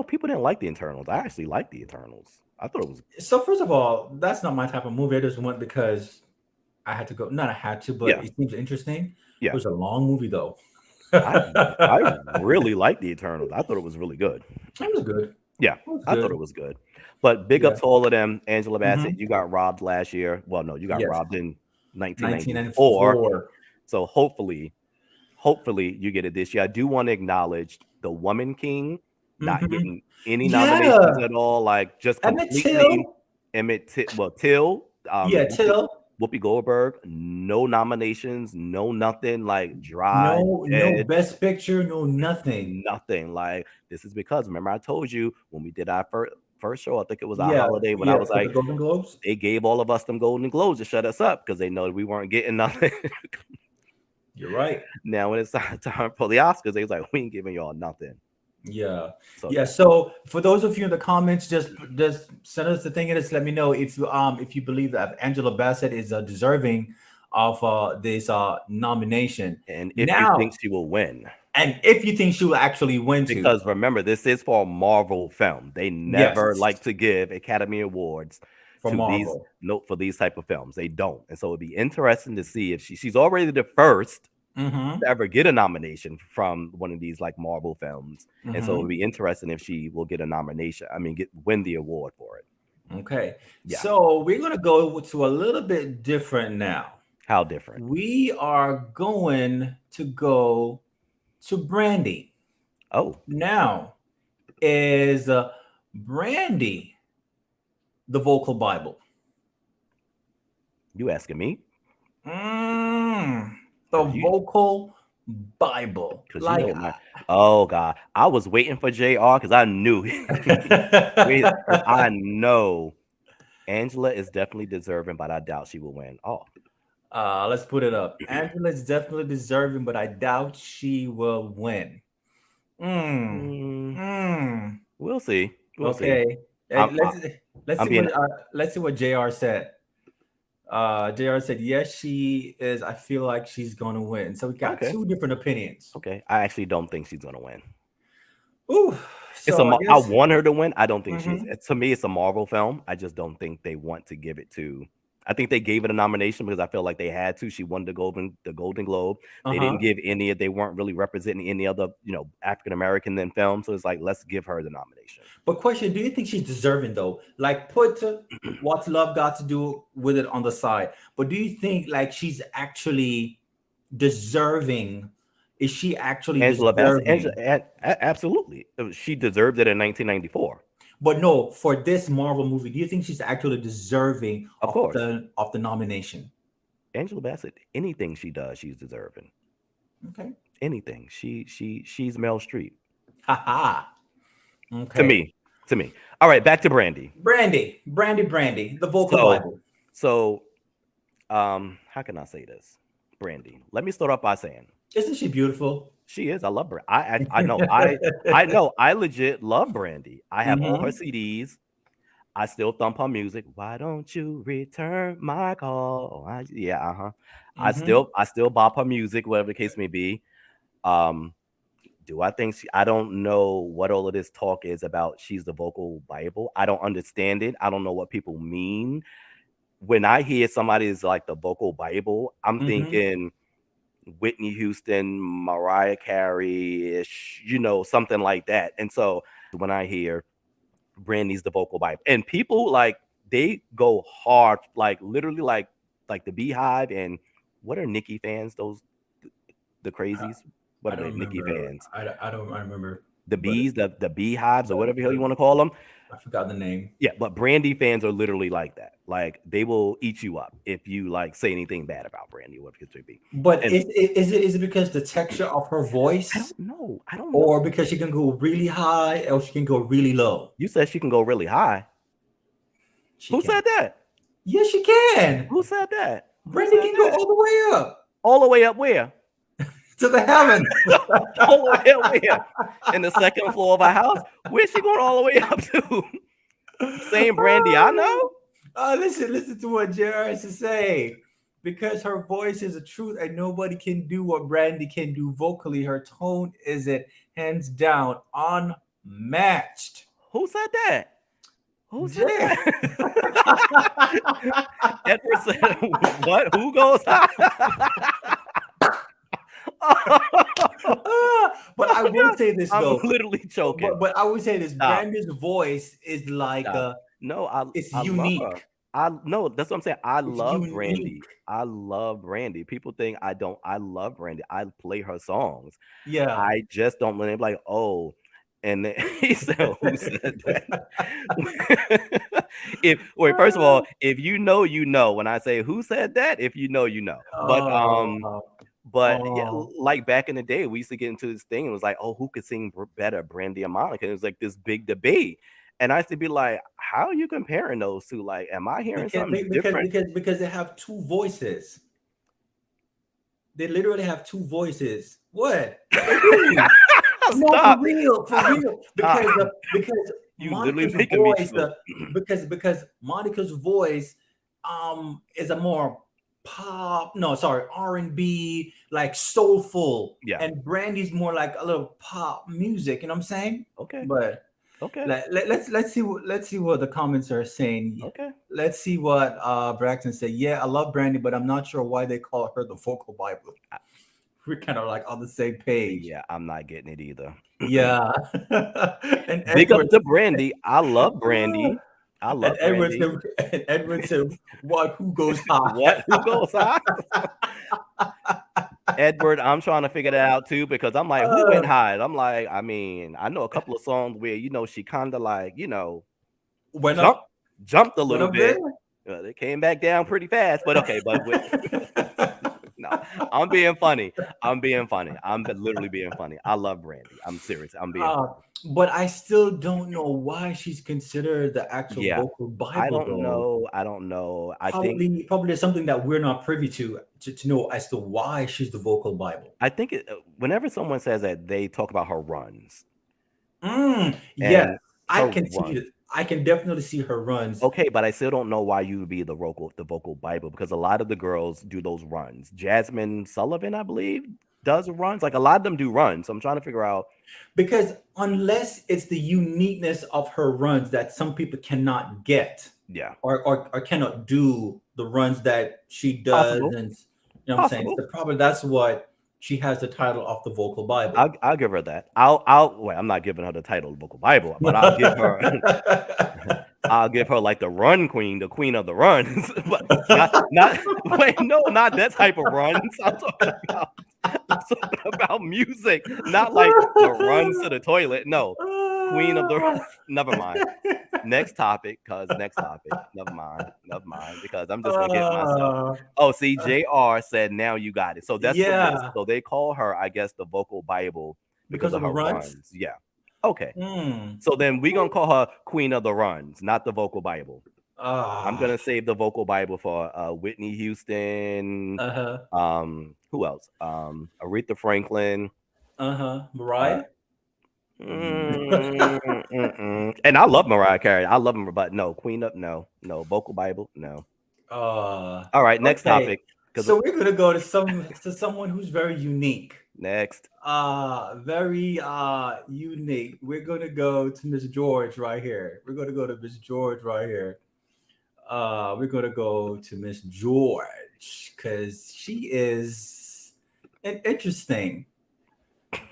People didn't like the Eternals. I actually liked the Eternals. I thought it was
So first of all, that's not my type of movie. I just went because I had to go. Not I had to, but
yeah,
it seems interesting. It
yeah.
was a long movie though.
I I
It
really liked the Eternals. I thought it was really good.
was good. It
Yeah,
was
I thought it
good.
was good. But big up
Yeah.
to all of them. Angela Bassett,
Hmm.
you got robbed last year. Well, no, you got
Yes.
robbed in 1994.
1994.
So hopefully you get it this year. I do want to acknowledge the Woman King not
Hmm.
getting any nominations
Yeah.
at all, like just
Emmett
completely
Till.
Till,
Yeah, Till.
Whoopi Goldberg, no nominations, no nothing, like dry,
No
dead,
best picture, no nothing.
nothing. Like this is because remember I told you when we did our first show, I think it was our
Yeah,
holiday when I
yeah,
was
for the
like,
Golden Globes.
they gave all of us them Golden Globes to shut us up because they know we weren't getting nothing.
You're right.
Now when it's time for the Oscars, they was like, we ain't giving y'all nothing.
Yeah.
So
Yeah.
yeah.
So for those of you in the comments, just send us the thing and just let me know if you believe that Angela Bassett is deserving of this nomination.
And if you
Now,
think she will win.
and if you think she will actually win to.
Because remember, this is for a Marvel film. They never
Yes.
like to give Academy Awards
for
to these
Marvel.
note for these type of films. They don't. And so it'd be interesting to see if she's already the first
Mm-hmm.
to ever get a nomination from one of these like Marvel films. And so it'd
Mm-hmm.
be interesting if she will get a nomination. I mean, win the award for it.
Okay.
Yeah.
So we're gonna go to a little bit different now.
How different?
We are going to go to Brandy.
Oh,
Now, is Brandy the vocal Bible?
you asking me?
Mm, the
Cause you
vocal Bible.
because you
Like,
know my oh god. I was waiting for JR because I knew wait, because I know Angela is definitely deserving, but I doubt she will win. Oh,
let's put it up. Angela's definitely deserving, but I doubt she will win. Mm,
mm,
mm.
we'll see. We'll see.
Okay.
I'm
And
I,
let's
I'm
see
being
what JR said. JR said yes, she is. I feel like she's gonna win. So we got
okay.
two different opinions.
Okay. I actually don't think she's gonna win.
Ooh.
It's
So I
I
guess.
want her to win. I don't think she is.
Mm-hmm.
To me, it's a Marvel film. I just don't think they want to give it to. I think they gave it a nomination because I felt like they had to. She won the Golden Globe. They didn't
Uh-huh.
give any. They weren't really representing any other African American in film. So it's like let's give her the nomination.
But question, do you think she's deserving though? Like put what's love got to do with it on the side. But do you think like she's actually deserving? Is she actually
Angela Bassett.
deserving?
Absolutely, she deserved it in 1994.
But no, for this Marvel movie, do you think she's actually deserving
Of course,
of the nomination?
Angela Bassett. Anything she does, she's deserving.
Okay.
Anything. She's Meryl Streep.
Haha.
To
Okay.
me. To me. All right, back to Brandy.
Brandy, the vocal
So
Bible.
so how can I say this? Brandy. Let me start off by saying
Isn't she beautiful?
she is. I love her. I know. I legit love Brandy. I have all her
Mm-hmm.
CDs. I still thump her music. Why don't you return my call? Yeah, uh-huh.
Mm-hmm.
I still bop her music, whatever the case may be. Um, do I think I don't know what all of this talk is about. She's the vocal Bible. I don't understand it. I don't know what people mean. When I hear somebody is like the vocal Bible, I'm
Mm-hmm.
thinking Whitney Houston, Mariah Carey ish, something like that. And so when I hear Brandy's the vocal Bible, and people like they go hard, like literally like the Beehive and what are Nicki fans? Those the crazies. What
I
are they?
don't
Nicki
remember.
fans?
I don't remember.
The
But
bees, the beehives, or whatever the hell you
the
want to call them.
I forgot the name.
Yeah, but Brandy fans are literally like that. Like they will eat you up if you like say anything bad about Brandy, whatever it could be.
But
And
is it because the texture of her
I
voice,
don't know. I don't
or
know.
because she can go really high, or she can go really low?
You said she can go really high.
She
Who
can.
said that?
Yes, she can.
Who said that? Who
Brandy
said
can go
that?
all the way up
All the way up where?
to the heaven.
All the way up where? In the second floor of a house? Where's she going all the way up to? The same Brandy I know?
Listen to what JR has to say. Because her voice is the truth and nobody can do what Brandy can do vocally. Her tone is it hands down unmatched.
Who said that? Who said
Jay.
that? Edward said, what? Who goes high?
But
Oh
I
my
will
God.
say this
I'm
though.
literally choking.
But I would say this
Stop.
Brandy's voice is like
Stop. No,
it's
I love
unique.
her. I no, that's what I'm saying. I
It's
love
unique.
Brandy. I love Brandy. People think I don't. I love Brandy. I play her songs.
Yeah.
I just don't let it be like, oh. And then he said, "Who said that?" If wait, first of all, if you know, you know. When I say who said that, if you know, you know.
Oh,
But yeah,
oh.
like back in the day, we used to get into this thing. It was like, oh, who could sing better, Brandy or Monica? It was like this big debate, and I used to be like, how are you comparing those two? Like, am I hearing
Because
something different?
because they have two voices. They literally have two voices. What? They do. No, for
Stop!
real, for
Stop!
real.
Stop!
Because
You literally
Monica's
making me
voice,
choke.
because Monica's voice is a more pop, no, sorry, R&B, like soulful,
Yeah.
and Brandy's more like a little pop music, you know what I'm saying?
Okay.
But
Okay.
Let's see what the comments are saying.
Okay.
Let's see what Braxton said. Yeah, I love Brandy, but I'm not sure why they call her the vocal Bible.
I-
We're kind of like on the same page.
Yeah, I'm not getting it either.
Yeah. And
Big up
Edward
to Brandy. I love Brandy. I
and
love
Edward
Brandy.
said and Edward said, "What? Who goes high?"
What? Who goes high? Edward, I'm trying to figure that out too because I'm like, who went
uh,
high? I'm like, I mean, I know a couple of songs where she kind of like,
went
jumped
up,
jumped a
went
little
up there.
bit. They came back down pretty fast, but okay. But no, I'm being funny. I'm being funny. Literally being funny. I love Brandy. I'm serious. I'm being
uh,
funny.
but I still don't know why she's considered the actual
Yeah,
vocal
I
Bible,
don't
though.
know. I don't know. I think
Probably there's something that we're not privy to know as to why she's the vocal Bible.
whenever someone says that, they talk about her runs
Yes,
and
I
her
can see
runs.
it. I can definitely see her runs
Okay, but I still don't know why you would be the vocal Bible because a lot of the girls do those runs. Jasmine Sullivan, I believe, does runs. Like a lot of them do runs. So I'm trying to figure out.
because unless it's the uniqueness of her runs that some people cannot get
Yeah,
or cannot do the runs that she does,
possible,
and what I'm saying,
possible.
so probably that's what she has the title of the vocal Bible.
I'll give her that. I'll well, I'm not giving her the title of Book of Bible, but I'll give her I'll give her like the run queen, the queen of the runs, but not wait, no, not that type of runs. I'm talking about music, not like the runs to the toilet. No, queen of the never mind. Next topic. Never mind, because I'm just gonna get myself.
Uh,
Oh, see, JR said now you got it. So that's what it is.
yeah,
So they call her, I guess, the vocal Bible because
because
of
of the
her
runs.
runs. Yeah. Okay.
Mm.
So then we're gonna call her Queen of the Runs, not the vocal Bible. I'm
Ah,
gonna save the vocal Bible for Whitney Houston.
uh-huh,
Who else? Aretha Franklin. Uh,
Mariah.
and I love Mariah Carey. I love her, but no, Queen of no vocal Bible, no.
Uh,
All right, next
okay.
topic. Because
So we're gonna go to someone who's very unique.
next,
Very unique. We're gonna go to Miss George right here. We're gonna go to Miss George right here. We're gonna go to Miss George because she is interesting.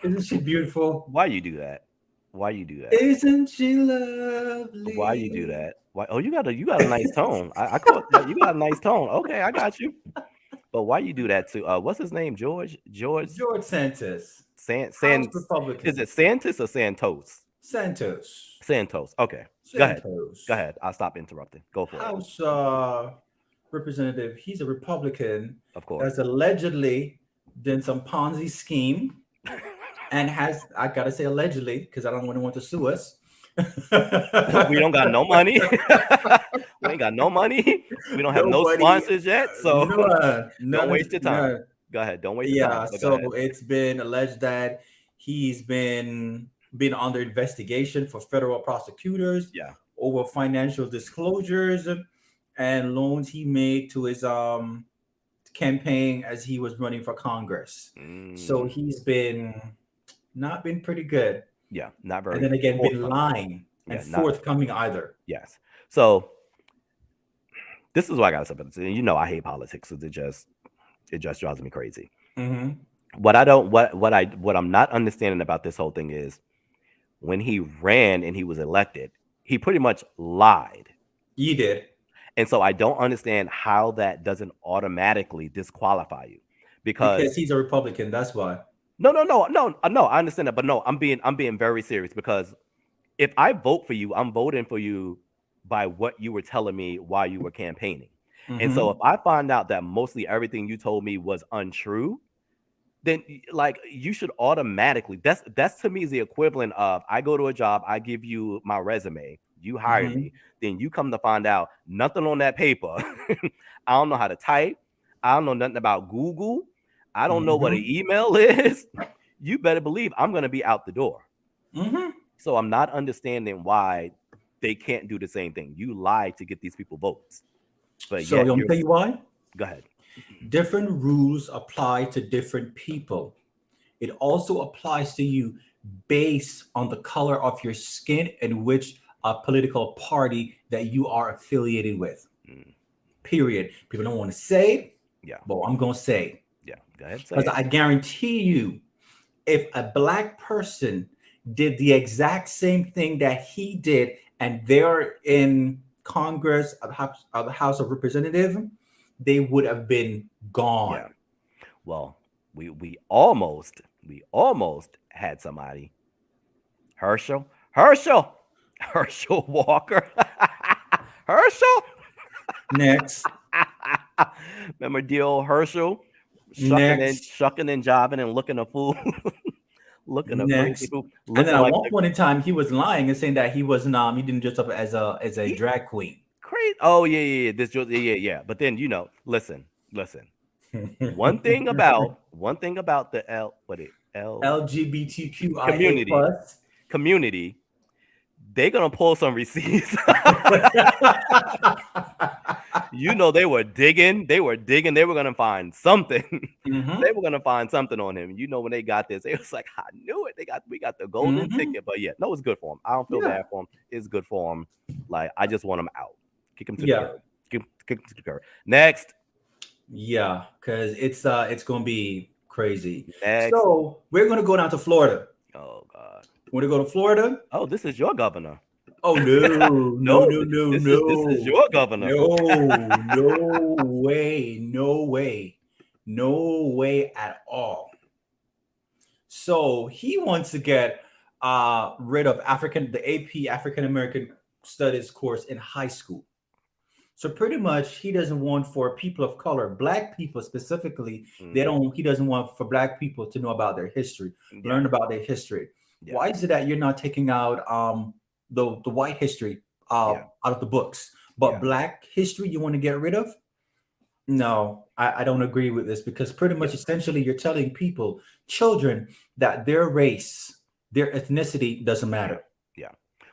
Isn't she beautiful?
why you do that? Why you do that?
Isn't she
Why you do
lovely?
that? Why? Oh, you got a nice tone. I caught that. You got a nice tone. Okay, I got you. But why you do that to? What's his name? George
George Santos, House
San. Is
Republican.
it Santos or Santos?
Santos.
Santos. Okay, go ahead. Go
Santos.
ahead. I'll stop interrupting. Go for it.
House representative. He's a Republican
Of course.
that's allegedly done some Ponzi scheme and has, I gotta say allegedly because I don't want anyone to sue us.
We don't got no money. We ain't got no money. We don't have no
Nobody,
sponsors yet. So
none,
don't
none,
waste your time.
none.
Go ahead. Don't waste your time.
Yeah,
But go
so
ahead.
it's been alleged that he's been under investigation for federal prosecutors
Yeah.
over financial disclosures and loans he made to his campaign as he was running for Congress. So
Mm,
he's been not been pretty good.
yeah. Not
And
very
then again, been
forthcoming.
lying and
Yeah. Not.
forthcoming either.
Yes. So this is what I got to say. I hate politics. It just drives me crazy.
Hmm.
What I don't what I'm not understanding about this whole thing is when he ran and he was elected, he pretty much lied.
You did.
And so I don't understand how that doesn't automatically disqualify you.
Because
Because
he's a Republican, that's why.
no, I understand that, but no, I'm being very serious because if I vote for you, I'm voting for you by what you were telling me while you were campaigning. And so if
Hmm.
I find out that mostly everything you told me was untrue, then like you should automatically that's to me is the equivalent of I go to a job, I give you my resume, you hire
Hmm.
me, then you come to find out nothing on that paper. I don't know how to type, I don't know nothing about Google, I don't know what an
Hmm.
email is. You better believe I'm going to be out the door.
Hmm.
So I'm not understanding why they can't do the same thing. You lied to get these people votes, but
So
yet
I'm
you're
tell you why.
go ahead.
Different rules apply to different people. It also applies to you based on the color of your skin and which political party that you are affiliated with.
Mm,
Period. People don't want to say,
yeah,
but I'm going to say,
yeah. Go ahead, say
because
it.
I guarantee you, if a black person did the exact same thing that he did and they're in Congress of the House of Representatives, they would have been gone.
Yeah. Well, we almost had somebody. Herschel, Herschel Walker, Herschel.
Next,
Remember dear old Herschel
next,
shucking and jiving and looking a fool, looking a crazy
next.
fool,
And then
looking
at
like
one
the
point in time, he was lying and saying that he wasn't he didn't dress up as a
he
drag queen.
crazy. Oh yeah. Yeah. But then listen. One thing about the
LGBTQIA
community
plus.
community, they gonna pull some receipts. They were digging. They were digging. They were gonna find something.
Hmm.
They were gonna find something on him. When they got this, it was like, I knew it. We got the golden
Hmm.
ticket. But yeah, no, it's good for him. I don't feel
Yeah,
bad for him. It's good for him. Like I just want him out. Kick him to the
yeah,
curb. Kick him to the curb. Next.
yeah. Because it's gonna be crazy.
Next.
So we're gonna go down to Florida.
Oh God.
Want to go to Florida?
Oh, this is your governor.
Oh no, no,
No,
no, no,
this is
no,
your governor.
no, no way, no way, no way at all. So he wants to get rid of the AP African American Studies course in high school. So pretty much he doesn't want for people of color, black people specifically,
Hmm.
he doesn't want for black people to know about their history,
Yeah,
learn about their history.
yeah,
Why is it that you're not taking out the white history
yeah,
out of the books, but
yeah,
black history you want to get rid of? No, I don't agree with this because pretty
yeah,
much essentially you're telling people, children, that their race, their ethnicity doesn't
yeah,
matter.
yeah.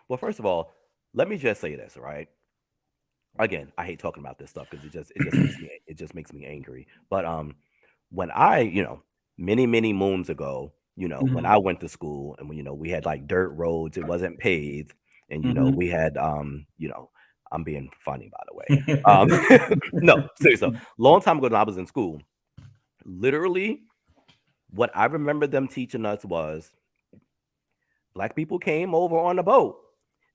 Well, first of all, let me just say this, right? Again, I hate talking about this stuff because it just makes me angry. But when I, many moons ago, when
Hmm.
I went to school and when we had like dirt roads, it wasn't paved, and
Hmm.
we had I'm being funny by the way. No, seriously, long time ago when I was in school, literally what I remember them teaching us was black people came over on a boat.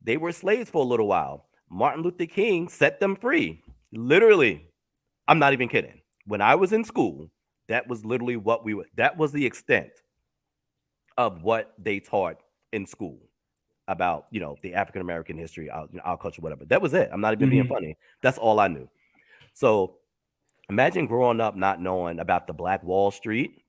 They were slaves for a little while. Martin Luther King set them free. Literally, I'm not even kidding. When I was in school, that was literally that was the extent of what they taught in school about, the African American history, our culture, whatever. That was it. I'm not even being
Hmm.
funny. That's all I knew. So imagine growing up not knowing about the Black Wall Street.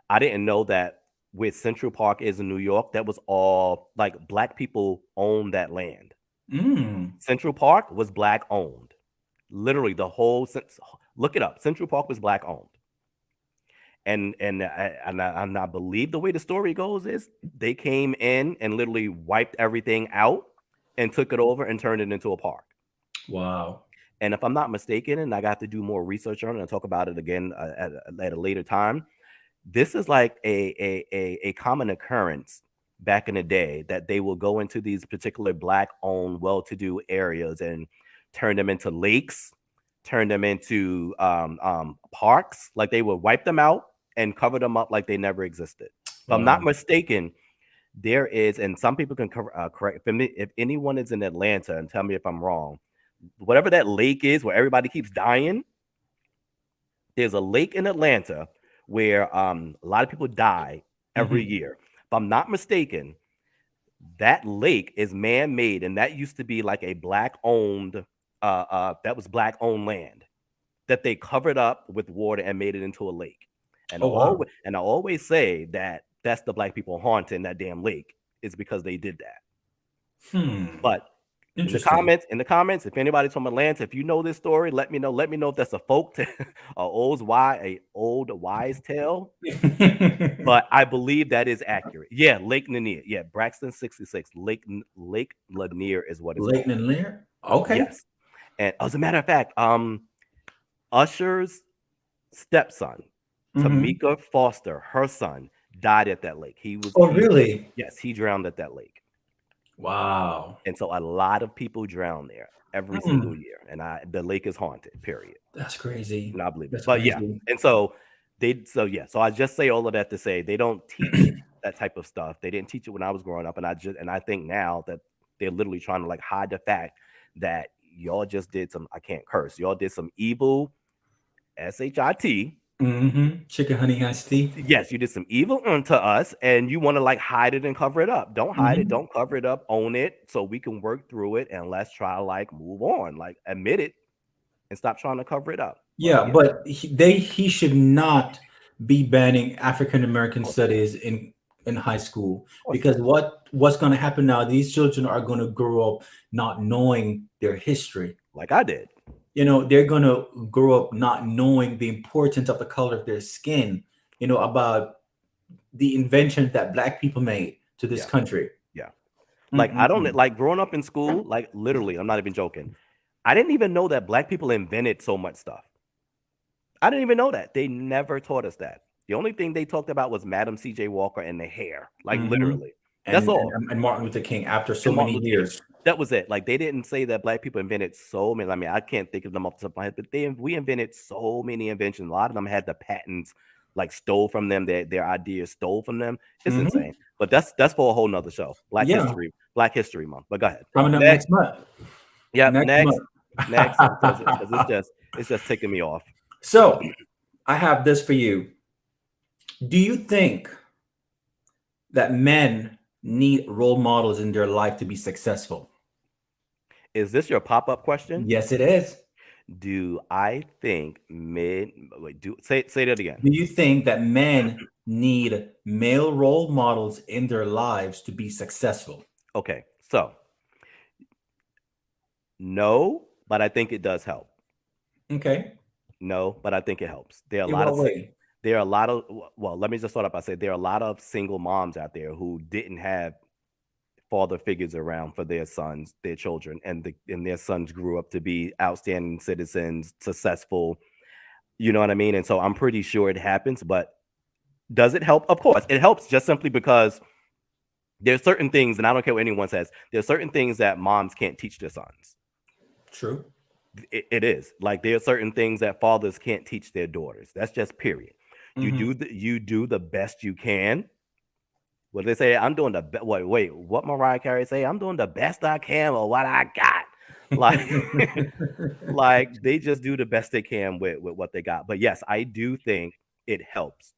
I didn't know that where Central Park is in New York, that was all like black people owned that land.
Mm.
Central Park was black owned. Literally the whole look it up. Central Park was black owned. And I believe the way the story goes is they came in and literally wiped everything out and took it over and turned it into a park.
Wow.
And if I'm not mistaken, and I got to do more research on it and talk about it again at a later time, this is like a common occurrence back in the day that they will go into these particular black owned well-to-do areas and turn them into lakes, turn them into parks, like they would wipe them out and cover them up like they never existed. If I'm not
Wow.
mistaken, there is, and some people can correct if anyone is in Atlanta and tell me if I'm wrong, whatever that lake is where everybody keeps dying, there's a lake in Atlanta where a lot of people die every
Hmm.
year. If I'm not mistaken, that lake is man-made, and that used to be like a black-owned, that was black-owned land that they covered up with water and made it into a lake. And
Oh wow.
I always say that that's the black people haunting that damn lake is because they did that.
Hmm.
But
Interesting.
in the comments, if anybody's from Atlanta, if you know this story, let me know. Let me know if that's a folk tale, a old wise tale. But I believe that is accurate. Yeah, Lake Lanier. Yeah, Braxton 66. Lake Lanier is what it's
Leighton
called.
and Lear. Okay.
Yes. And as a matter of fact, Usher's stepson,
Hmm.
Tamika Foster, her son, died at that lake.
Oh, really?
Yes, he drowned at that lake.
Wow.
And so a lot of people drown there every single
Mm,
year. And the lake is haunted, period.
that's crazy.
And I believe it.
That's
But yeah.
crazy.
And so so I just say all of that to say they don't teach that type of stuff. They didn't teach it when I was growing up. And I think now that they're literally trying to like hide the fact that y'all just did some, I can't curse, y'all did some evil shit.
Chicken honey iced tea.
Yes, you did some evil unto us, and you want to like hide it and cover it up. Don't hide it,
Hmm.
don't cover it up, own it so we can work through it and let's try to like move on, like admit it and stop trying to cover it up. But
Yeah,
yeah, of
but he should not be banning African American
course not.
studies in high school,
Of course
because
not.
what's going to happen now? These children are going to grow up not knowing their history.
Like I did.
They're going to grow up not knowing the importance of the color of their skin. About the inventions that Black people made to this
Yeah.
country.
Yeah. Like I don't
Mm-mm-mm.
like growing up in school, like literally, I'm not even joking. I didn't even know that black people invented so much stuff. I didn't even know that. They never taught us that. The only thing they talked about was Madam C.J. Walker and the hair, like
Hmm.
literally. That's all.
And Martin Luther King after so
And Martin
many
Luther King.
years.
That was it. Like they didn't say that black people invented so many. I mean, I can't think of them off the top of my head, but we invented so many inventions. A lot of them had the patents like stole from them, their ideas stole from them. It's
Hmm.
insane. But that's for a whole nother show.
Yeah,
Black History Month. But go ahead.
coming up
Next.
next month.
Yep,
Next
next.
month.
Next. Because it's just ticking me off.
So I have this for you. Do you think that men need role models in their life to be successful?
Is this your pop-up question?
Yes, it is.
Do I think men wait, do say that again.
Do you think that men need male role models in their lives to be successful?
Okay, so no, but I think it does help.
Okay.
No, but I think it helps.
In what way?
There are a lot of well, let me just start up by saying there are a lot of single moms out there who didn't have father figures around for their sons, their children, and their sons grew up to be outstanding citizens, successful. You know what I mean? And so I'm pretty sure it happens, but does it help? Of course, it helps just simply because there's certain things, and I don't care what anyone says, there's certain things that moms can't teach their sons.
True.
It is like there are certain things that fathers can't teach their daughters. That's just period.
Hmm.
You do the best you can. What they say, I'm doing the wait, what Mariah Carey say? I'm doing the best I can with what I got. Like, like they just do the best they can with what they got. But yes, I do think it helps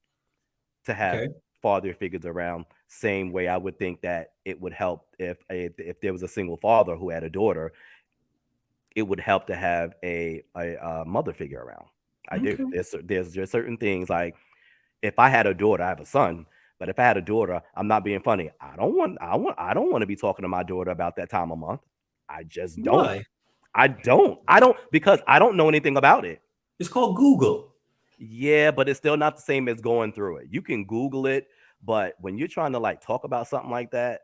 to have
Okay.
father figures around. Same way I would think that it would help if there was a single father who had a daughter, it would help to have a mother figure around. I do.
Okay.
There's just certain things like if I had a daughter, I have a son, but if I had a daughter, I'm not being funny. I don't want to be talking to my daughter about that time of month. I just don't.
Why?
I don't because I don't know anything about it.
It's called Google.
Yeah, but it's still not the same as going through it. You can Google it, but when you're trying to like talk about something like that,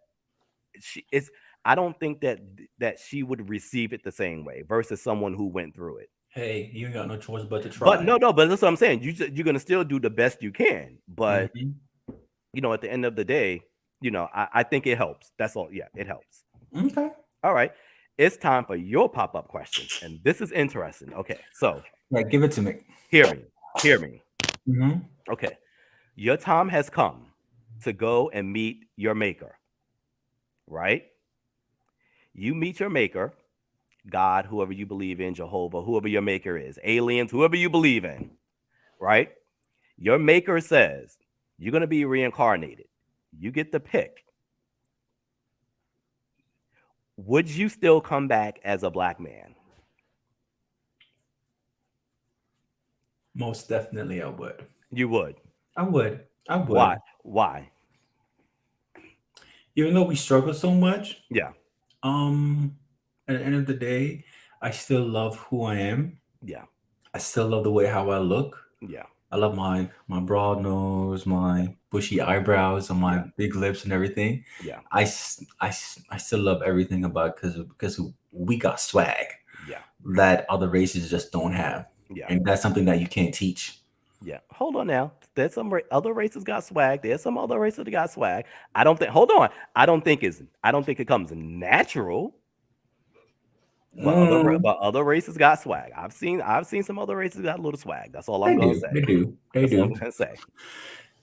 it's I don't think that she would receive it the same way versus someone who went through it.
Hey, you ain't got no choice but to
But
try.
no, but that's what I'm saying. You're gonna still do the best you can, but
Hmm.
at the end of the day, I think it helps. That's all. Yeah, it helps.
Okay.
All right, it's time for your pop-up question, and this is interesting. Okay, so
Right, give it to me.
hear me.
Hmm.
Okay, your time has come to go and meet your maker. Right? You meet your maker, God, whoever you believe in, Jehovah, whoever your maker is, aliens, whoever you believe in, right? Your maker says you're going to be reincarnated. You get the pick. Would you still come back as a black man?
Most definitely, I would.
You would.
I would. I
Why?
would.
Why?
Even though we struggle so much,
Yeah.
um, at the end of the day, I still love who I am.
Yeah.
I still love the way how I look.
Yeah.
I love my broad nose,
Yeah.
my bushy eyebrows, and my
Yeah.
big lips and everything.
Yeah.
I still love everything about it because we got swag
Yeah.
that other races just don't have,
Yeah.
and that's something that you can't teach.
Yeah, hold on now. There's some other races got swag. There's some other races that got swag. I don't think. Hold on. I don't think it comes natural.
Mm,
But other races got swag. I've seen some other races got a little swag. That's all I'm
they
gonna
do.
say.
They do. They
That's all I'm
do.
gonna say.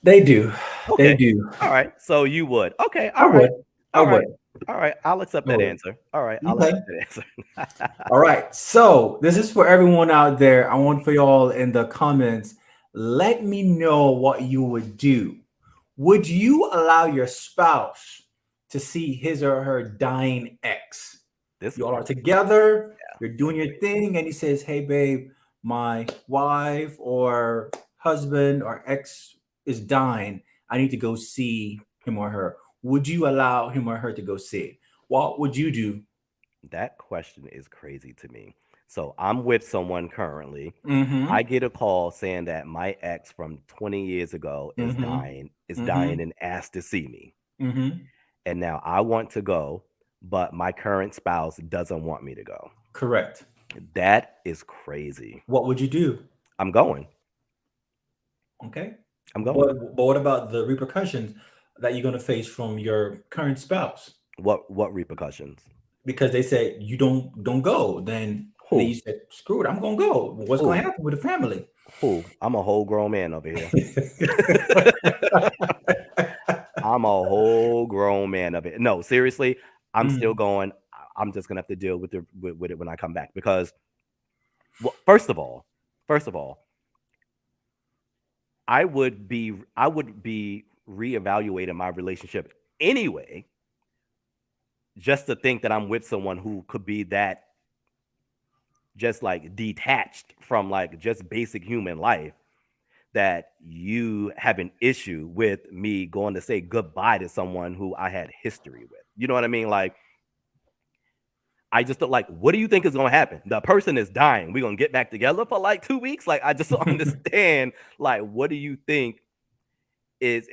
They do. They
Okay.
do.
All right. So you would. Okay.
I
All right.
would. I
All right.
would.
All right. I'll accept
I
that
would.
answer. All right. I'll
Okay.
accept that answer.
All right. So this is for everyone out there. I want for y'all in the comments. Let me know what you would do. Would you allow your spouse to see his or her dying ex?
This
You all are
question.
together,
Yeah.
you're doing your thing, and he says, "Hey, babe, my wife or husband or ex is dying. I need to go see him or her." Would you allow him or her to go see it? What would you do?
That question is crazy to me. So I'm with someone currently. I
Mm-hmm.
get a call saying that my ex from 20 years ago
Mm-hmm.
is dying
Mm-hmm.
and asked to see me.
Mm-hmm.
And now I want to go, but my current spouse doesn't want me to go.
Correct.
That is crazy.
What would you do?
I'm going.
Okay.
I'm going.
But what about the repercussions that you're going to face from your current spouse?
What repercussions?
Because they said you don't go, then and then you
Who?
said, screw it, I'm gonna go. What's gonna
Who?
happen with the family?
Who? I'm a whole grown man over here. I'm a whole grown man of it. No, seriously, I'm still
Mm,
going. I'm just gonna have to deal with with it when I come back because, well, first of all, I would be reevaluating my relationship anyway, just to think that I'm with someone who could be that just like detached from like just basic human life that you have an issue with me going to say goodbye to someone who I had history with. You know what I mean? Like I just don't like, what do you think is going to happen? The person is dying. We're going to get back together for like 2 weeks. Like, I just don't understand. Like, what do you think is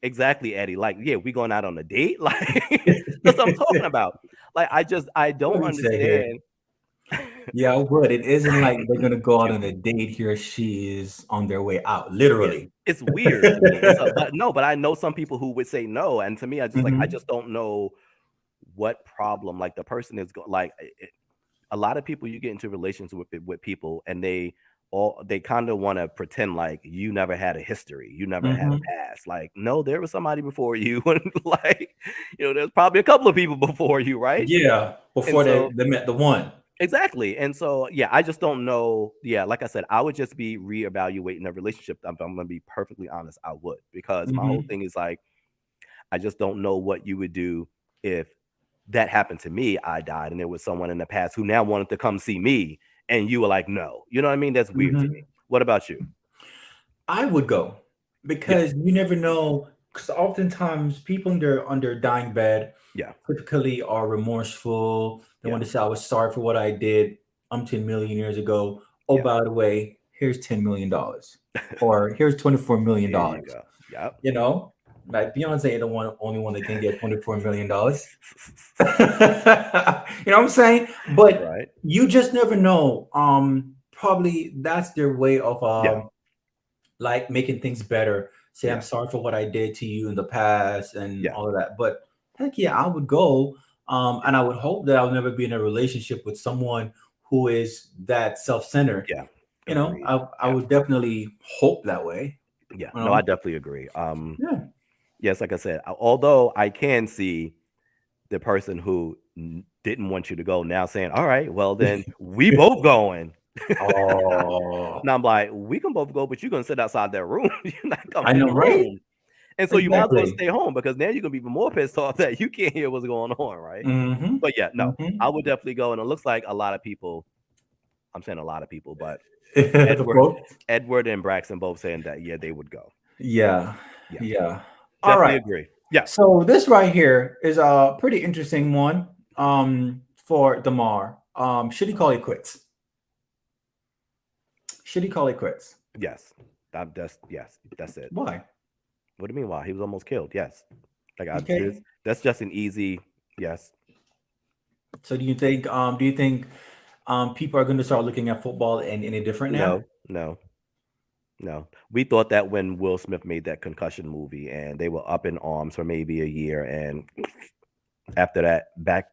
exactly, Eddie? Like, yeah, we going out on a date? Like, that's what I'm talking about. Like, I
what
don't
do you say here?
understand.
Yeah, I would. It isn't like they're gonna go out
Yeah.
on a date. He or she is on their way out, literally.
It's weird to me. It's a, but no, but I know some people who would say no. And to me, I
Hmm.
just don't know what problem like the person is like a lot of people you get into relations with people and they kind of want to pretend like you never had a history, you never had a
Hmm.
past. Like, no, there was somebody before you, and like, there's probably a couple of people before you, right?
Yeah,
And
before
so
they met the one.
exactly, and so yeah, I just don't know. Yeah, like I said, I would just be reevaluating the relationship. I'm gonna be perfectly honest, I would, because my whole
Hmm.
thing is like I just don't know what you would do if that happened to me. I died, and there was someone in the past who now wanted to come see me, and you were like, no. You know what I mean? That's weird to me.
Hmm.
What about you?
I would go
Yeah,
because you never know. Because oftentimes people on their dying bed
yeah,
typically are remorseful. They
yeah,
want to say, "I was sorry for what I did 10 million years ago." Oh,
yeah.
by the way, here's $10 million, or here's $24 million.
There you go. Yep.
You know, like Beyonce ain't the only one that can get $24 million. You know what I'm saying? But
Right.
you just never know. Probably that's their way of
Yeah,
like making things better. Say, I'm
yeah,
sorry for what I did to you in the past and
yeah,
all of that. But heck yeah, I would go. And I would hope that I'll never be in a relationship with someone who is that self-centered.
yeah.
You know,
Agreed.
I
Yeah,
would definitely hope that way.
yeah.
You
No, I
know?
definitely agree.
Yeah.
Yes, like I said, although I can see the person who didn't want you to go now saying, all right, well, then we both going.
Oh,
And I'm like, we can both go, but you're gonna sit outside that room. You're not coming
I
in
know,
the
right?
room. And so you might as well
Exactly.
stay home because now you're gonna be even more pissed off that you can't hear what's going on, right?
Hmm.
But yeah, no, I
Hmm.
would definitely go. And it looks like a lot of people, I'm saying a lot of people, but Edward,
Both.
Edward and Braxton both saying that yeah, they would go.
Yeah.
Yeah,
Yeah. All
definitely
right.
agree. Yeah,
So this right here is a pretty interesting one for Damar. Should he call it quits? Should he call it quits?
yes. That's it.
Why?
What do you mean why? He was almost killed. Yes. Like I this
Okay.
that's just an easy yes.
So do you think people are going to start looking at football in any different now?
No, no. No, we thought that when Will Smith made that concussion movie, and they were up in arms for maybe a year, and after that, back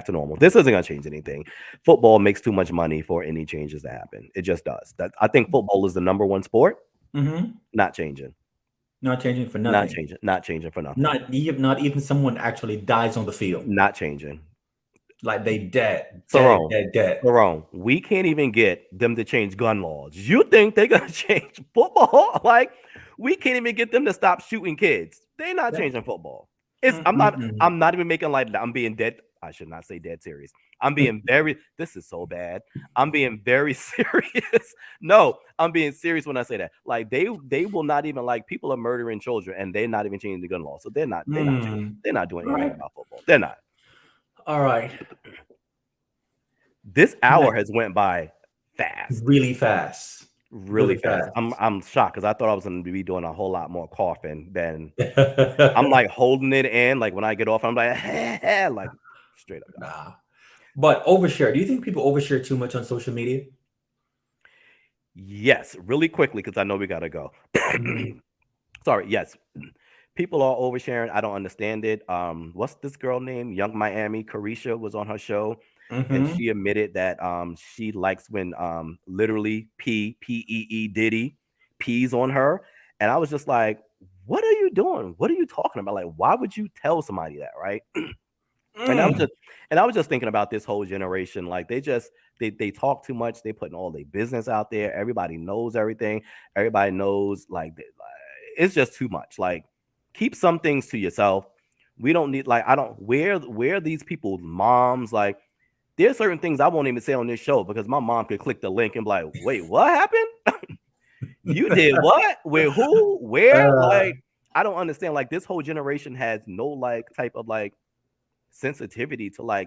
to normal. This isn't gonna change anything. Football makes too much money for any changes to happen. It just does. That I think football is the number one sport.
Mm-hmm.
Not changing.
Not changing for
Not
nothing.
changing. Not changing for nothing.
Not even someone actually dies on the field.
Not changing.
Like they dead, dead,
Cerone,
dead, dead.
Cerone, we can't even get them to change gun laws. You think they're gonna change football? Like, we can't even get them to stop shooting kids. They're not
Yeah.
changing football. It's
Mm-mm-mm.
I'm not even making light of that. I'm being dead. I should not say dead serious. I'm being very this is so bad. I'm being very serious. No, I'm being serious when I say that. Like they will not even like people are murdering children and they're not even changing the gun law. So they're not changing.
Mm.
They're not doing
All
anything
right.
about football. They're not.
All right.
This hour
Next.
has went by fast.
Really fast.
Really
Really
fast.
fast.
I'm shocked because I thought I was gonna be doing a whole lot more coughing than I'm like holding it in. Like when I get off, I'm like, like straight up.
Nah. But overshare. Do you think people overshare too much on social media?
Yes, really quickly because I know we gotta go.
Mm-hmm.
Sorry. Yes, people are oversharing. I don't understand it. What's this girl name? Young Miami. Carisha was on her show, and
Mm-hmm.
she admitted that she likes when literally P Diddy pees on her, and I was just like, what are you doing? What are you talking about? Like, why would you tell somebody that, right? And I was
Mm.
just and I was just thinking about this whole generation. Like they talk too much. They putting all their business out there. Everybody knows everything. Everybody knows it's just too much. Like keep some things to yourself. We don't need like I don't where these people's moms like there's certain things I won't even say on this show because my mom could click the link and be like, wait, what happened? You did what? With who? Where?
Uh,
Like I don't understand. Like this whole generation has no like type of like sensitivity to like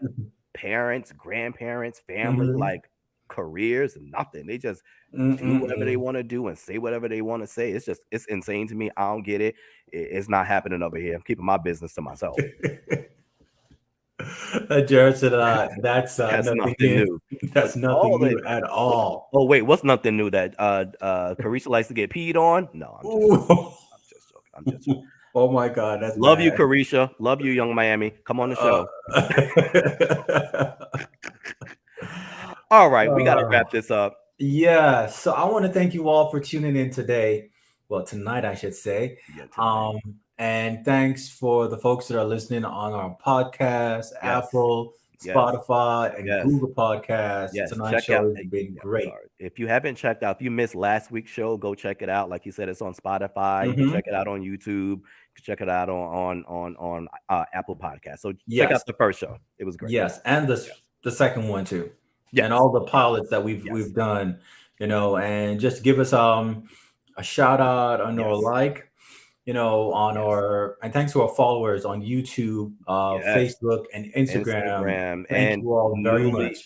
parents, grandparents, family,
mhm.
like careers, and nothing. They just do whatever they
Mm-mm-mm.
want to do and say whatever they want to say. It's insane to me. I don't get it. It's not happening over here. I'm keeping my business to myself.
Jared said, that's
That's
nothing
nothing
new.
new. But
That's nothing
all they
new at
what
all.
oh wait, what's nothing new that Carisha likes to get peed on? No, I'm just joking.
Ooh.
I'm just joking. I'm just joking.
Oh my God, that's
Love you,
bad.
Carisha. Love you, Young Miami. Come on the
Uh,
show. All right, we gotta
uh,
wrap this up.
yeah, so I want to thank you all for tuning in today. Well, tonight, I should say.
Yeah, tonight.
Um, and thanks for the folks that are listening on our podcast,
Yes.
Apple,
Yes.
Spotify, and
Yes.
Google Podcasts.
Yes.
Tonight's
Check out.
show has been
Yep.
great.
Sorry. If you haven't checked out, if you missed last week's show, go check it out. Like you said, it's on Spotify. You can
Hmm.
check it out on YouTube. You can check it out on Apple Podcast. So check out
Yes,
the first show. It was great.
yes, and
Yes.
the second one too, and
Yes.
all the pilots that
Yes.
we've done, and just give us a shout out on our
Yes.
like, on
Yes.
our, and thanks to our followers on YouTube,
Yes.
Facebook, and Instagram.
Instagram
Thank
and
you all very much.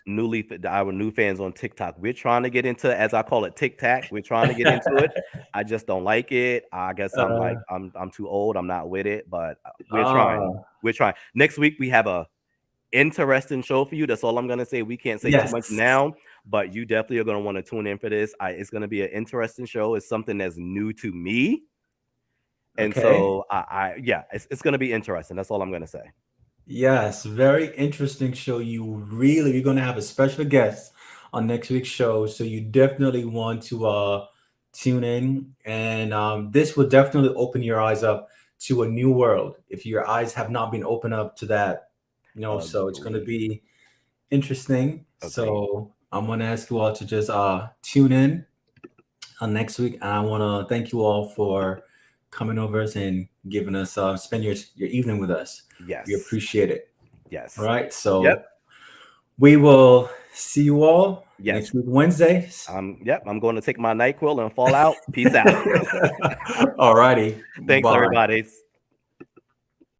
our new fans on TikTok. We're trying to get into, as I call it, TikTok. We're trying to get into it. I just don't like it. I guess I'm
uh,
like I'm too old. I'm not with it, but we're trying.
uh,
We're trying. Next week we have a interesting show for you. That's all I'm gonna say. We can't say too much
yes,
now, but you definitely are gonna want to tune in for this. It's gonna be an interesting show. It's something that's new to me. And
okay.
so yeah, it's gonna be interesting. That's all I'm gonna say.
Yes, very interesting show. You're going to have a special guest on next week's show, so you definitely want to tune in, and this will definitely open your eyes up to a new world if your eyes have not been opened up to that. So it's going to
Agreed.
be interesting.
Agreed.
So I'm going to ask you all to just tune in on next week, and I want to thank you all for coming over and giving us spend your evening with us. We
Yes.
appreciate it. All
Yes.
right.
Yep.
So we will see you all
Yes.
next week, Wednesdays.
Yep. I'm going to take my NyQuil and fall out. Peace out.
All righty.
Thanks,
Bye.
everybody.